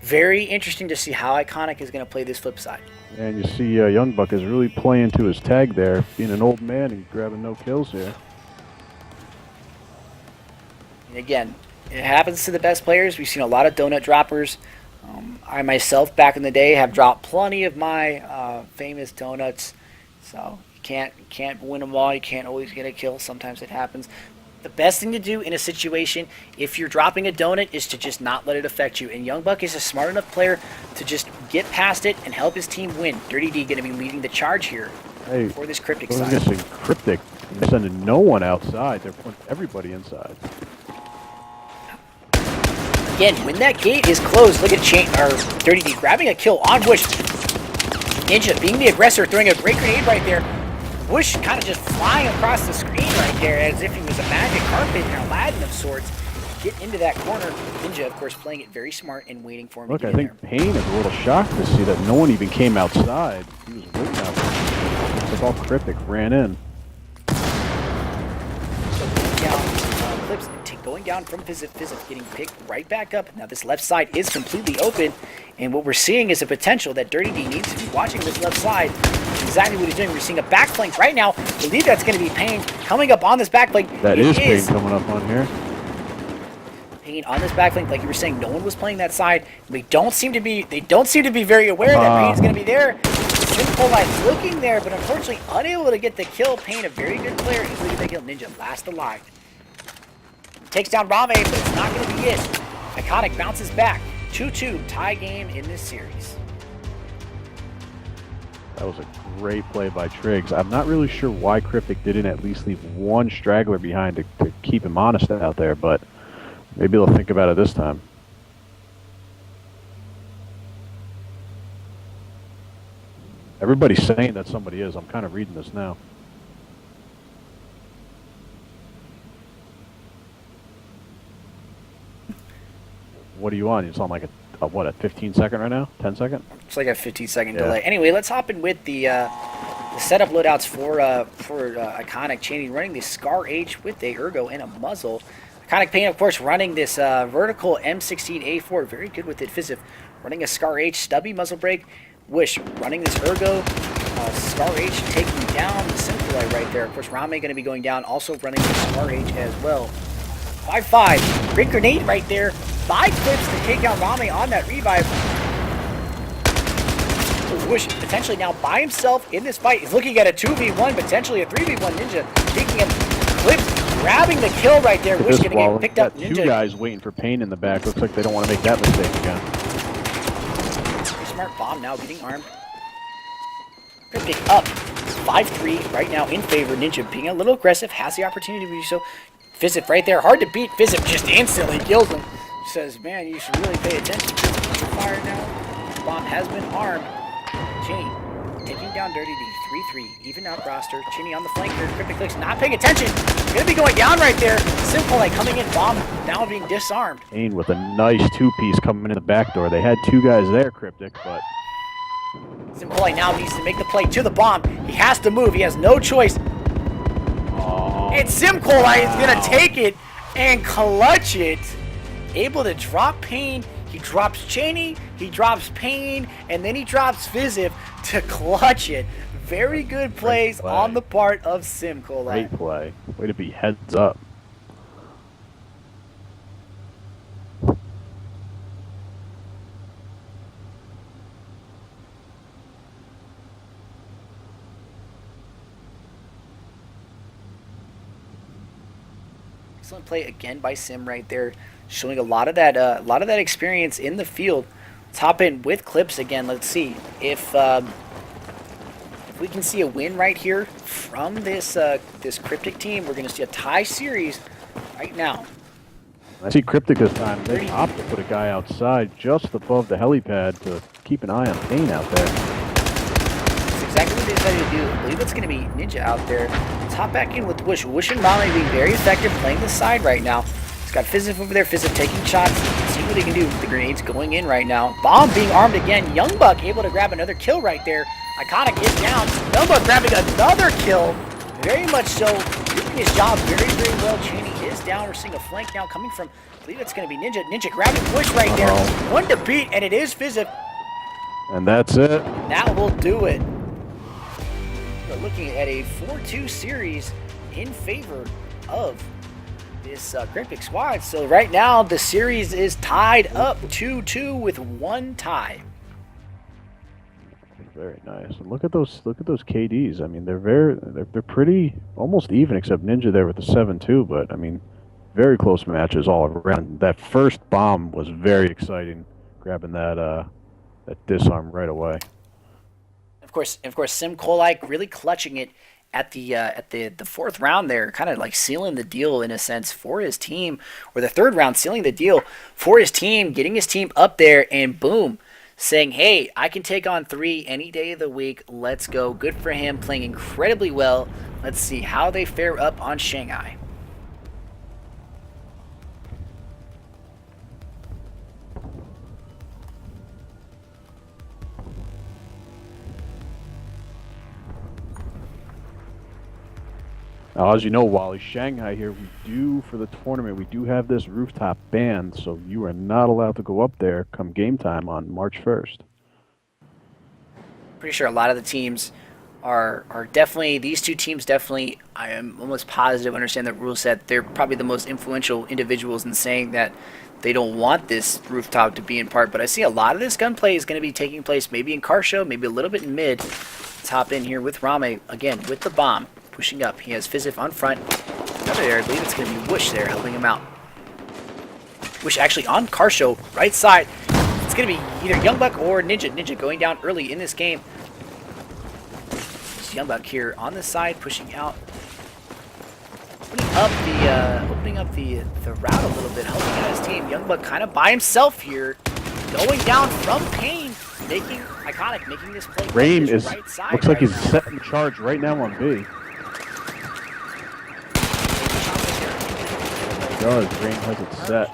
very interesting to see how iCoNiC is going to play this flip side. And you see Young Buck is really playing to his tag there, being an old man and grabbing no kills here. And again, it happens to the best players. We've seen a lot of donut droppers. I myself, back in the day, have dropped plenty of my famous donuts. So you can't win them all. You can't always get a kill. Sometimes it happens. The best thing to do in a situation, if you're dropping a donut, is to just not let it affect you. And Young Buck is a smart enough player to just get past it and help his team win. Dirty D going to be leading the charge here for this Cryptic side. Cryptic, they're sending no one outside. They're putting everybody inside. Again, when that gate is closed, look at Dirty D grabbing a kill on Wish. Ninja being the aggressor, throwing a great grenade right there. Wish kind of just flying across the screen right there as if he was a magic carpet and Aladdin of sorts. Get into that corner. Ninja, of course, playing it very smart and waiting for him to get in there. Look, I think Pain is a little shocked to see that no one even came outside. He was waiting out there. Looks like all Cryptic ran in. Clips going down from Physic, getting picked right back up. Now this left side is completely open, and what we're seeing is a potential that Dirty D needs to be watching this left side. Exactly what he's doing. We're seeing a back flank right now. I believe that's going to be Pain coming up on this back flank. That is Pain coming up on here. Pain on this back flank, like you were saying, no one was playing that side. They don't seem to be very aware that Pain's going to be there. Simple Life looking there, but unfortunately unable to get the kill. Pain, a very good player, able to get the kill. Ninja last alive. Takes down Rame, but it's not going to be it. iCoNiC bounces back. 2-2 tie game in this series. That was a great play by Triggs. I'm not really sure why Cryptic didn't at least leave one straggler behind to keep him honest out there, but maybe they'll think about it this time. Everybody's saying that somebody is. I'm kind of reading this now. What are you on? It's on like a 15 second right now? 10 second? It's like a 15-second delay. Anyway, let's hop in with the setup loadouts for iCoNiC. Cheney running the Scar H with a Ergo and a muzzle. iCoNiC Pain, of course, running this vertical M16A4. Very good with it. Physic running a Scar H, stubby muzzle brake. Wish running this Ergo. Scar H taking down the Simplai right there. Of course, Rame going to be going down, also running the Scar H as well. 5-5. Great grenade right there. 5 clips to take out Rame on that revive. Wish potentially now by himself in this fight. He's looking at a 2v1, potentially a 3v1. Ninja taking him clips, grabbing the kill right there. Wish getting it picked up. Ninja. 2 guys waiting for Pain in the back. Looks like they don't want to make that mistake again. Very smart bomb now getting armed. Cryptic up 5-3 right now in favor. Ninja being a little aggressive, has the opportunity to do so. Physic right there, hard to beat. Physic just instantly kills him. Says, man, you should really pay attention to the fire now. Bomb has been armed. Cheney taking down Dirty D. 3-3. Even out roster. Cheney on the flank here. Cryptic Clicks not paying attention. Gonna be going down right there. Simple like coming in. Bomb now being disarmed. Pain with a nice 2-piece coming in the back door. They had 2 guys there, Cryptic, but Simple like now needs to make the play to the bomb. He has to move. He has no choice. And Simcolite is going to take it and clutch it. Able to drop Pain. He drops Cheney. He drops Pain. And then he drops Physiv to clutch it. very good plays play. on the part of Sim Colite. Great play. Way to be heads up. Excellent play again by Sim right there, showing a lot of that experience in the field. Let's hop in with clips again. Let's see if we can see a win right here from this this Cryptic team. We're going to see a tie series right now. I see Cryptic this time. They opt to put a guy outside just above the helipad to keep an eye on Payne out there. That's exactly what they decided to do. I believe it's going to be Ninja out there. Let's hop back in with Wish. Wish and Raleigh being very effective playing the side right now. He's got Fizzif over there. Fizzif taking shots. See what he can do. The grenades going in right now. Bomb being armed again. Youngbuck able to grab another kill right there. iCoNiC is down. Youngbuck grabbing another kill. Very much so. Doing his job very, very well. Cheney is down. We're seeing a flank now coming from, I believe it's going to be Ninja. Ninja grabbing Wish right there. One to beat, and it is Fizzif. And that's it. That will do it. We're looking at a 4-2 series in favor of this Cryptic squad. So right now the series is tied up 2-2 with one tie. Very nice. And look at those KDs. I mean, they're pretty almost even, except Ninja there with the 7-2. But I mean, very close matches all around. That first bomb was very exciting, grabbing that disarm right away. Of course, Sim Colite really clutching it at the fourth round there, kind of like sealing the deal in a sense for his team, or the third round sealing the deal for his team, getting his team up there, and boom, saying, hey, I can take on 3 any day of the week. Let's go. Good for him, playing incredibly well. Let's see how they fare up on Shanghai. Now, as you know, Wally, Shanghai here, for the tournament, we do have this rooftop ban, so you are not allowed to go up there come game time on March 1st. Pretty sure a lot of the teams are definitely, these two teams definitely, I am almost positive, understand the rule set. They're probably the most influential individuals in saying that they don't want this rooftop to be in part, but I see a lot of this gunplay is going to be taking place maybe in car show, maybe a little bit in mid. Let's hop in here with Rame, again, with the bomb. Pushing up. He has Fizzif on front. Another there. I believe it's going to be Wish there helping him out. Wish actually on car show, right side. It's going to be either Youngbuck or Ninja. Ninja going down early in this game. It's Youngbuck here on the side, pushing out. Opening up the route a little bit, helping out his team. Youngbuck kind of by himself here. Going down from Payne. Making iCoNiC, making this play. Raim is right side, looks like he's set in charge right now on B. Does. Rain has it set.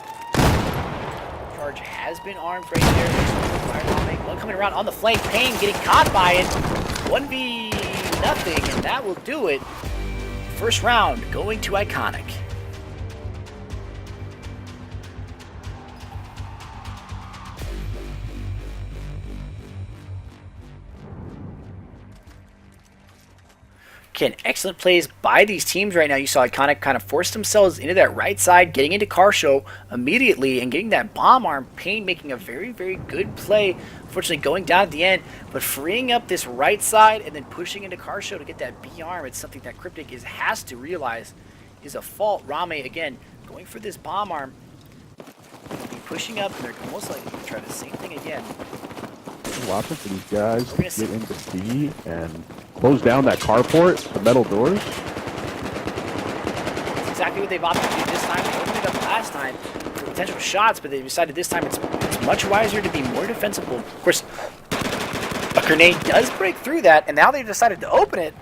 Charge has been armed right there. One coming around on the flank. Payne getting caught by it. 1v nothing, and that will do it. First round going to iCoNiC. Again, excellent plays by these teams right now. You saw iCoNiC kind of force themselves into that right side, getting into car show immediately and getting that bomb arm. Payne making a very, very good play. Unfortunately, going down at the end, but freeing up this right side and then pushing into car show to get that B arm. It's something that Cryptic has to realize is a fault. Rame, again, going for this bomb arm. Pushing up, and they're most likely going to try the same thing again. Watching for these guys to get into B and close down that carport, the metal doors. That's exactly what they've opted to do this time. They opened it up last time for potential shots, but they decided this time it's much wiser to be more defensible. Of course, a grenade does break through that, and now they've decided to open it.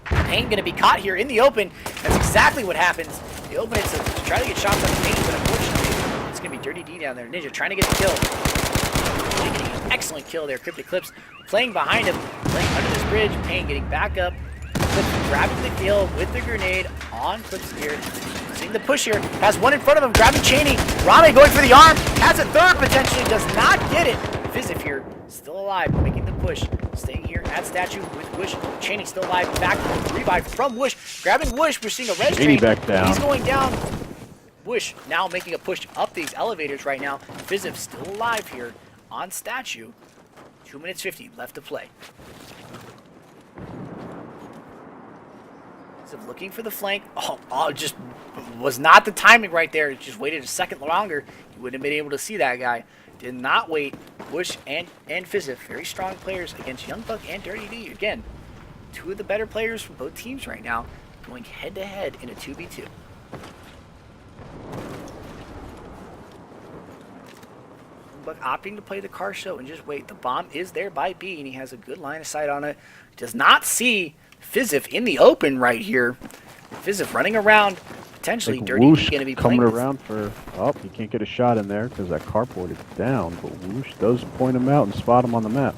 Payne going to be caught here in the open. That's exactly what happens. They open it to try to get shots on Payne, but unfortunately, it's going to be Dirty D down there. Ninja trying to get the kill. Getting an excellent kill there. Cryptic Clips playing behind him, playing under this bridge. Payne getting back up. Clips grabbing the kill with the grenade on Clips here. Seeing the push here. Has one in front of him, grabbing Cheney. Rame going for the arm. Has a third potentially. Does not get it. Fizzif here, still alive, making the push. staying here at statue with Wish. Chaney still alive. Back revive from Wish. Grabbing Wish. We're seeing a red Chaney train. back down. He's going down. Wish now making a push up these elevators right now. Fiziv still alive here on statue. 2 minutes 50 left to play. Fiziv looking for the flank. Oh, just was not the timing right there. Just waited a second longer. You wouldn't have been able to see that guy. Did not wait. Wish and Fiziv, very strong players against Youngbuck and Dirty D. Again, two of the better players from both teams right now, going head to head in a 2v2. Youngbuck opting to play the car show and just wait. The bomb is there by B, and he has a good line of sight on it. Does not see Fiziv in the open right here. Fiziv running around. Potentially Dirty D going to be coming playing around for. Oh, he can't get a shot in there because that carport is down. But Whoosh does point him out and spot him on the map.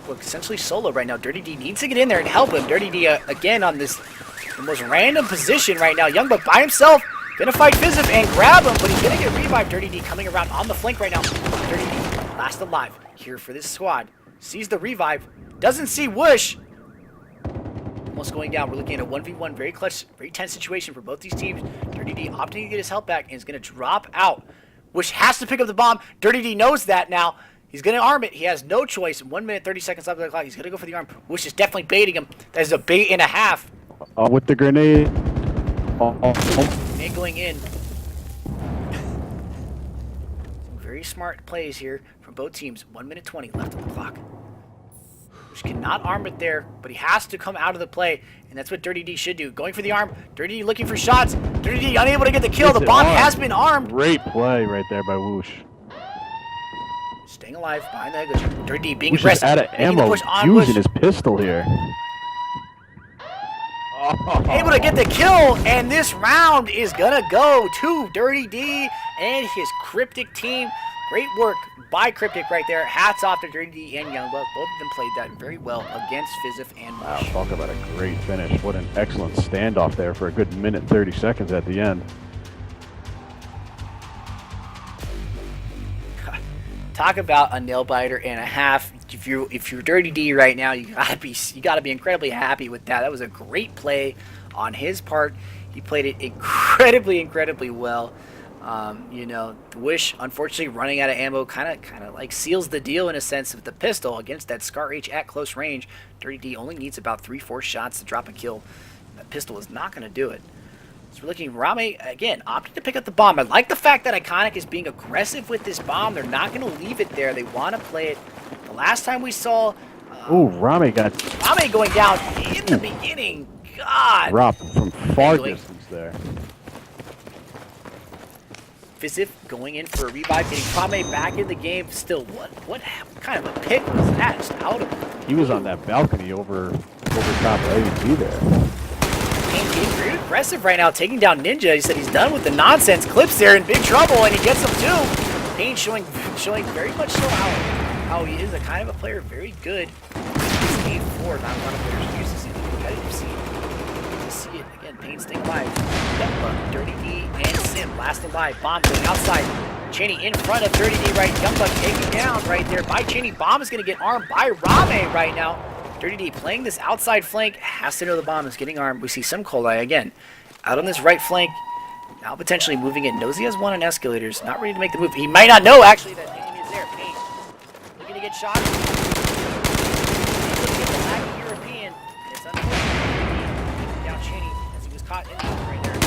Look, essentially solo right now. Dirty D needs to get in there and help him. Dirty D again on this the most random position right now. Youngbuck by himself. Gonna fight Fiziv and grab him, but he's gonna get revived. Dirty D coming around on the flank right now. Dirty D last alive here for this squad. Sees the revive. Doesn't see Whoosh. Almost going down. We're looking at a 1v1, very clutch, very tense situation for both these teams. Dirty D opting to get his health back and is going to drop out. Whoosh has to pick up the bomb. Dirty D knows that now. He's going to arm it. He has no choice. 1 minute, 30 seconds left on the clock. He's going to go for the arm. Whoosh is definitely baiting him. That is a bait and a half. With the grenade. And going in. Some very smart plays here from both teams. 1 minute 20 left on the clock. Whoosh cannot arm it there, but he has to come out of the play, and that's what Dirty D should do. Going for the arm. Dirty D looking for shots. Dirty D unable to get the kill. The bomb has been armed. Great play right there by Whoosh. Staying alive behind the head. Dirty D being Whoosh aggressive. is out of ammo, using his pistol here. Able to get the kill, and this round is gonna go to Dirty D and his Cryptic team. Great work by Cryptic right there. Hats off to Dirty D and Youngbuck. Both of them played that very well against Fiziv and Whoosh. Wow, talk about a great finish. What an excellent standoff there for a good minute 30 seconds at the end. Talk about a nail biter and a half. If you're Dirty D right now, you gotta be incredibly happy with that. That was a great play on his part. He played it incredibly well. You know, Wish unfortunately running out of ammo kind of like seals the deal in a sense with the pistol against that Scar H at close range. Dirty D only needs about 3-4 shots to drop a kill. That pistol is not going to do it. So we're looking, Rame again opting to pick up the bomb. I like the fact that iCoNiC is being aggressive with this bomb. They're not going to leave it there. They want to play it. The last time we saw Rame going down in the beginning. God. Dropped from far distance there. Fiziv going in for a revive, getting Prame back in the game. Still, what kind of a pick was that? Just out of it. He was on that balcony over top AD there. Payne getting very aggressive right now, taking down Ninja. He said he's done with the nonsense. Clips there in big trouble, and he gets him too. Payne showing very much so how he is a kind of a player, very good. He's made for not a lot of players are used to see the competitive scene. To see it again, Payne staying alive. Youngbuck, Dirty D, and Sim last alive. Bomb going outside. Chaney in front of Dirty D right. Youngbuck taken down right there by Chaney. Bomb is going to get armed by Rame right now. Dirty D playing this outside flank, has to know the bomb is getting armed. We see some Colai again out on this right flank, now potentially moving in. Knows he has one on escalators, not ready to make the move. He might not know actually that enemy is there. Payne looking to get shot. Looking to get the lagging European, and it's unfortunate. Down Chaney as he was caught in the right there.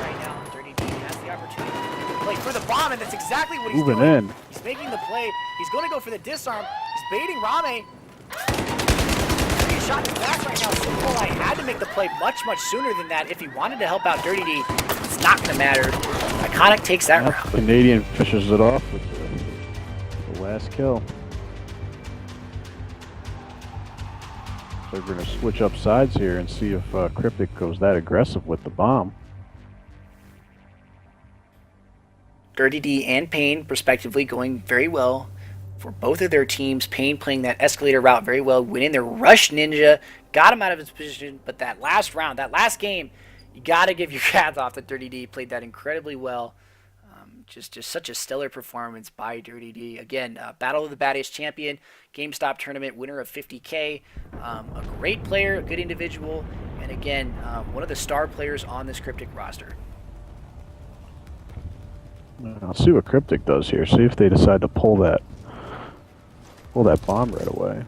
Right now, Dirty D has the opportunity to play for the bomb, and that's exactly what he's doing. He's making the play. He's going to go for the disarm. He's baiting Rame. Shot in the back right now. Simple, I had to make the play much sooner than that if he wanted to help out Dirty D. It's not going to matter. iCoNiC takes that round. Canadian fishes it off with the last kill. So we're going to switch up sides here and see if Cryptic goes that aggressive with the bomb. Dirty D and Payne, respectively, going very well for both of their teams. Payne playing that escalator route very well, went in there, rushed Ninja, got him out of his position, but that last round, that last game, you got to give your hats off to Dirty D. Played that incredibly well. Just such a stellar performance by Dirty D. Again, Battle of the Baddest champion, GameStop tournament winner of 50K. A great player, a good individual, and again, one of the star players on this Cryptic roster. I'll see what Cryptic does here. See if they decide to pull that bomb right away.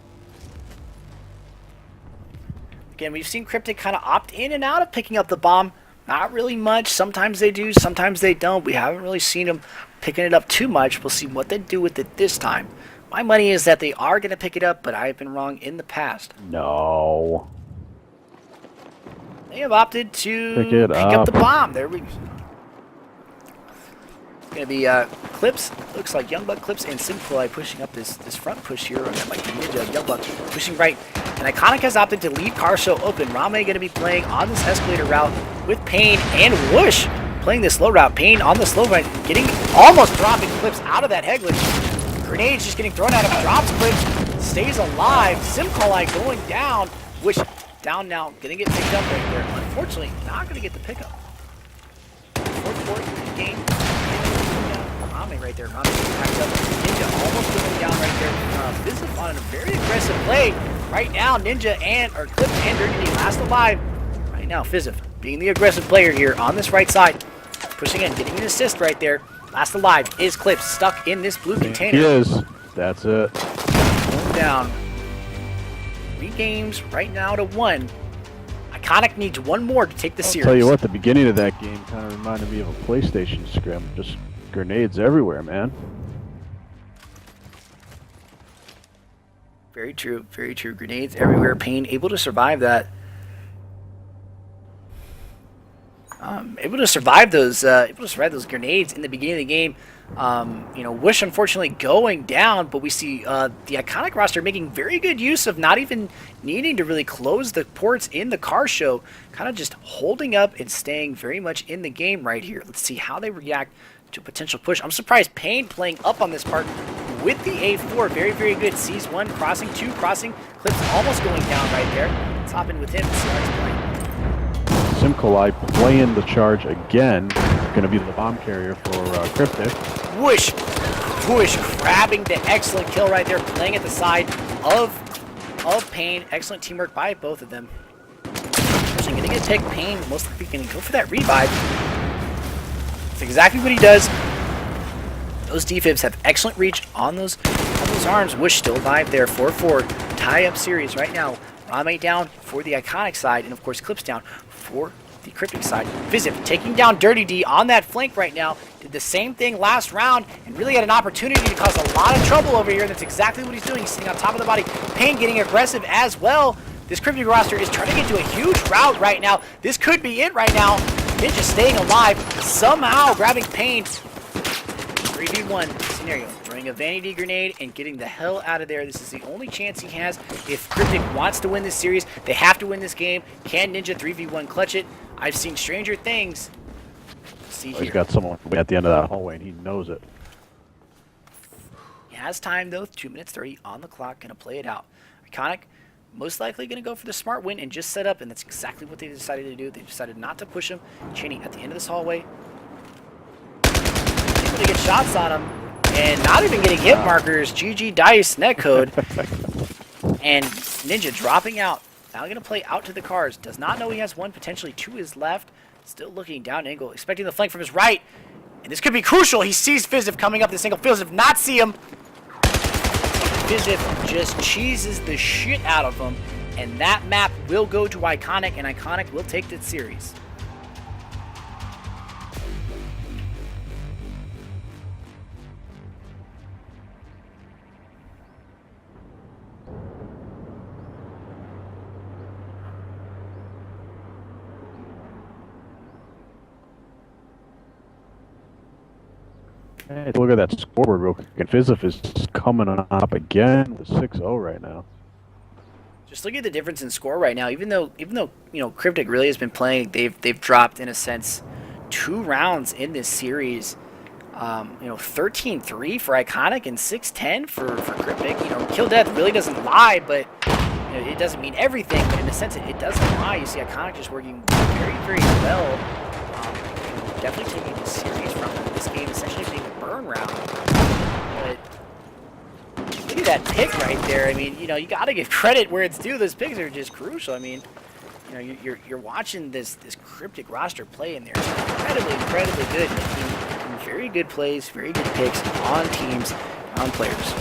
Again, we've seen Cryptic kind of opt in and out of picking up the bomb. Not really much. Sometimes they do, sometimes they don't. We haven't really seen them picking it up too much. We'll see what they do with it this time. My money is that they are going to pick it up, but I have been wrong in the past. No. They have opted to pick up the bomb. There we go. Going to be Clips, looks like Youngblood, Clips, and Simplify pushing up this front push here. That might be Ninja, Youngblood pushing right. And iCoNiC has opted to leave Paracel open. Rame going to be playing on this escalator route with Pain and Whoosh playing this slow route. Pain on the slow route, almost dropping Clips out of that Heglin. Grenades just getting thrown at him, drops Clips, stays alive. Simplify going down. Whoosh down now, going to get picked up right there. Unfortunately, not going to get the pickup. 4-4 in the game. Rame right there. Rame packed up. Ninja almost going down right there. This is on a very aggressive play. Right now, Ninja or Clips and Dirty D last alive. Right now, Fizziv being the aggressive player here on this right side. Pushing in, getting an assist right there. Last alive is Clips stuck in this blue container. He is. That's it. Going down. 3 games right now to 1. iCoNiC needs 1 more to take the series. I'll tell you what, the beginning of that game kind of reminded me of a PlayStation scrim. Just grenades everywhere, man. Very true, very true. Grenades everywhere. Pain able to survive that. Able to survive those grenades in the beginning of the game. You know, Whoosh unfortunately going down, but we see the iCoNiC roster making very good use of not even needing to really close the ports in the car show, kind of just holding up and staying very much in the game right here. Let's see how they react to a potential push. I'm surprised Pain playing up on this part with the A4. Very, very good. Sees 1, crossing 2, crossing. Clips almost going down right there. Let's hop in with him and see how he's playing. Simcolai playing the charge again. Going to be the bomb carrier for Cryptic. Whoosh! Whoosh grabbing the excellent kill right there, playing at the side of Pain. Excellent teamwork by both of them. Pushing, going to take Pain. Most likely going to go for that revive. That's exactly what he does. Those defibs have excellent reach on those arms. Whoosh still alive there. 4-4. Tie-up series right now. Rame down for the iCoNiC side, and of course Clips down for the Cryptic side. Fizziv taking down Dirty D on that flank right now. Did the same thing last round and really had an opportunity to cause a lot of trouble over here, and that's exactly what he's doing. He's sitting on top of the body. Pain getting aggressive as well. This Cryptic roster is trying to get to a huge route right now. This could be it right now. Ninja staying alive, somehow grabbing Pain. 3v1 scenario. Throwing a vanity grenade and getting the hell out of there. This is the only chance he has. If Cryptic wants to win this series, they have to win this game. Can Ninja 3v1 clutch it? I've seen stranger things. See here. He's got someone at the end of that hallway, and he knows it. He has time, though. 2 minutes 30 on the clock. Going to play it out. iCoNiC most likely going to go for the smart win and just set up, and that's exactly what they decided to do. They decided not to push him. Cheney at the end of this hallway. Able to get shots on him, and not even getting hit markers. GG Dice netcode. And Ninja dropping out. Now going to play out to the cars. Does not know he has 1, potentially 2 his left. Still looking down angle, expecting the flank from his right. And this could be crucial. He sees Fizziv coming up this angle. Fizziv not see him. Fizziv just cheeses the shit out of him. And that map will go to iCoNiC, and iCoNiC will take this series. Hey, look at that scoreboard real quick. And Fizziv is coming on up again with 6-0 right now. Just look at the difference in score right now. Even though you know Cryptic really has been playing, they've dropped in a sense 2 rounds in this series. You know, 13-3 for iCoNiC and 6-10 for Cryptic. You know, kill death really doesn't lie, but you know, it doesn't mean everything. But in a sense, it doesn't lie. You see iCoNiC just working very, very well. definitely taking a series from them. This game essentially being a burn round. But look at that pick right there. I mean, you know, you got to give credit where it's due. Those picks are just crucial. I mean, you know, you're watching this Cryptic roster play, and they're incredibly good, making very good plays, very good picks on teams, on players.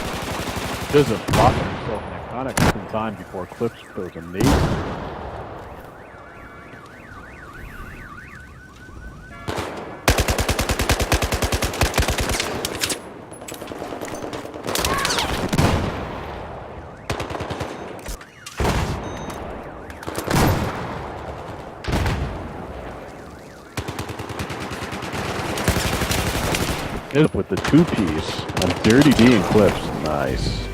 Doesn't block himself in iCoNiC in time before Clips throws a nade. With the two-piece on Dirty D and Clips. Nice.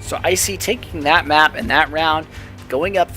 So I see taking that map and that round, going up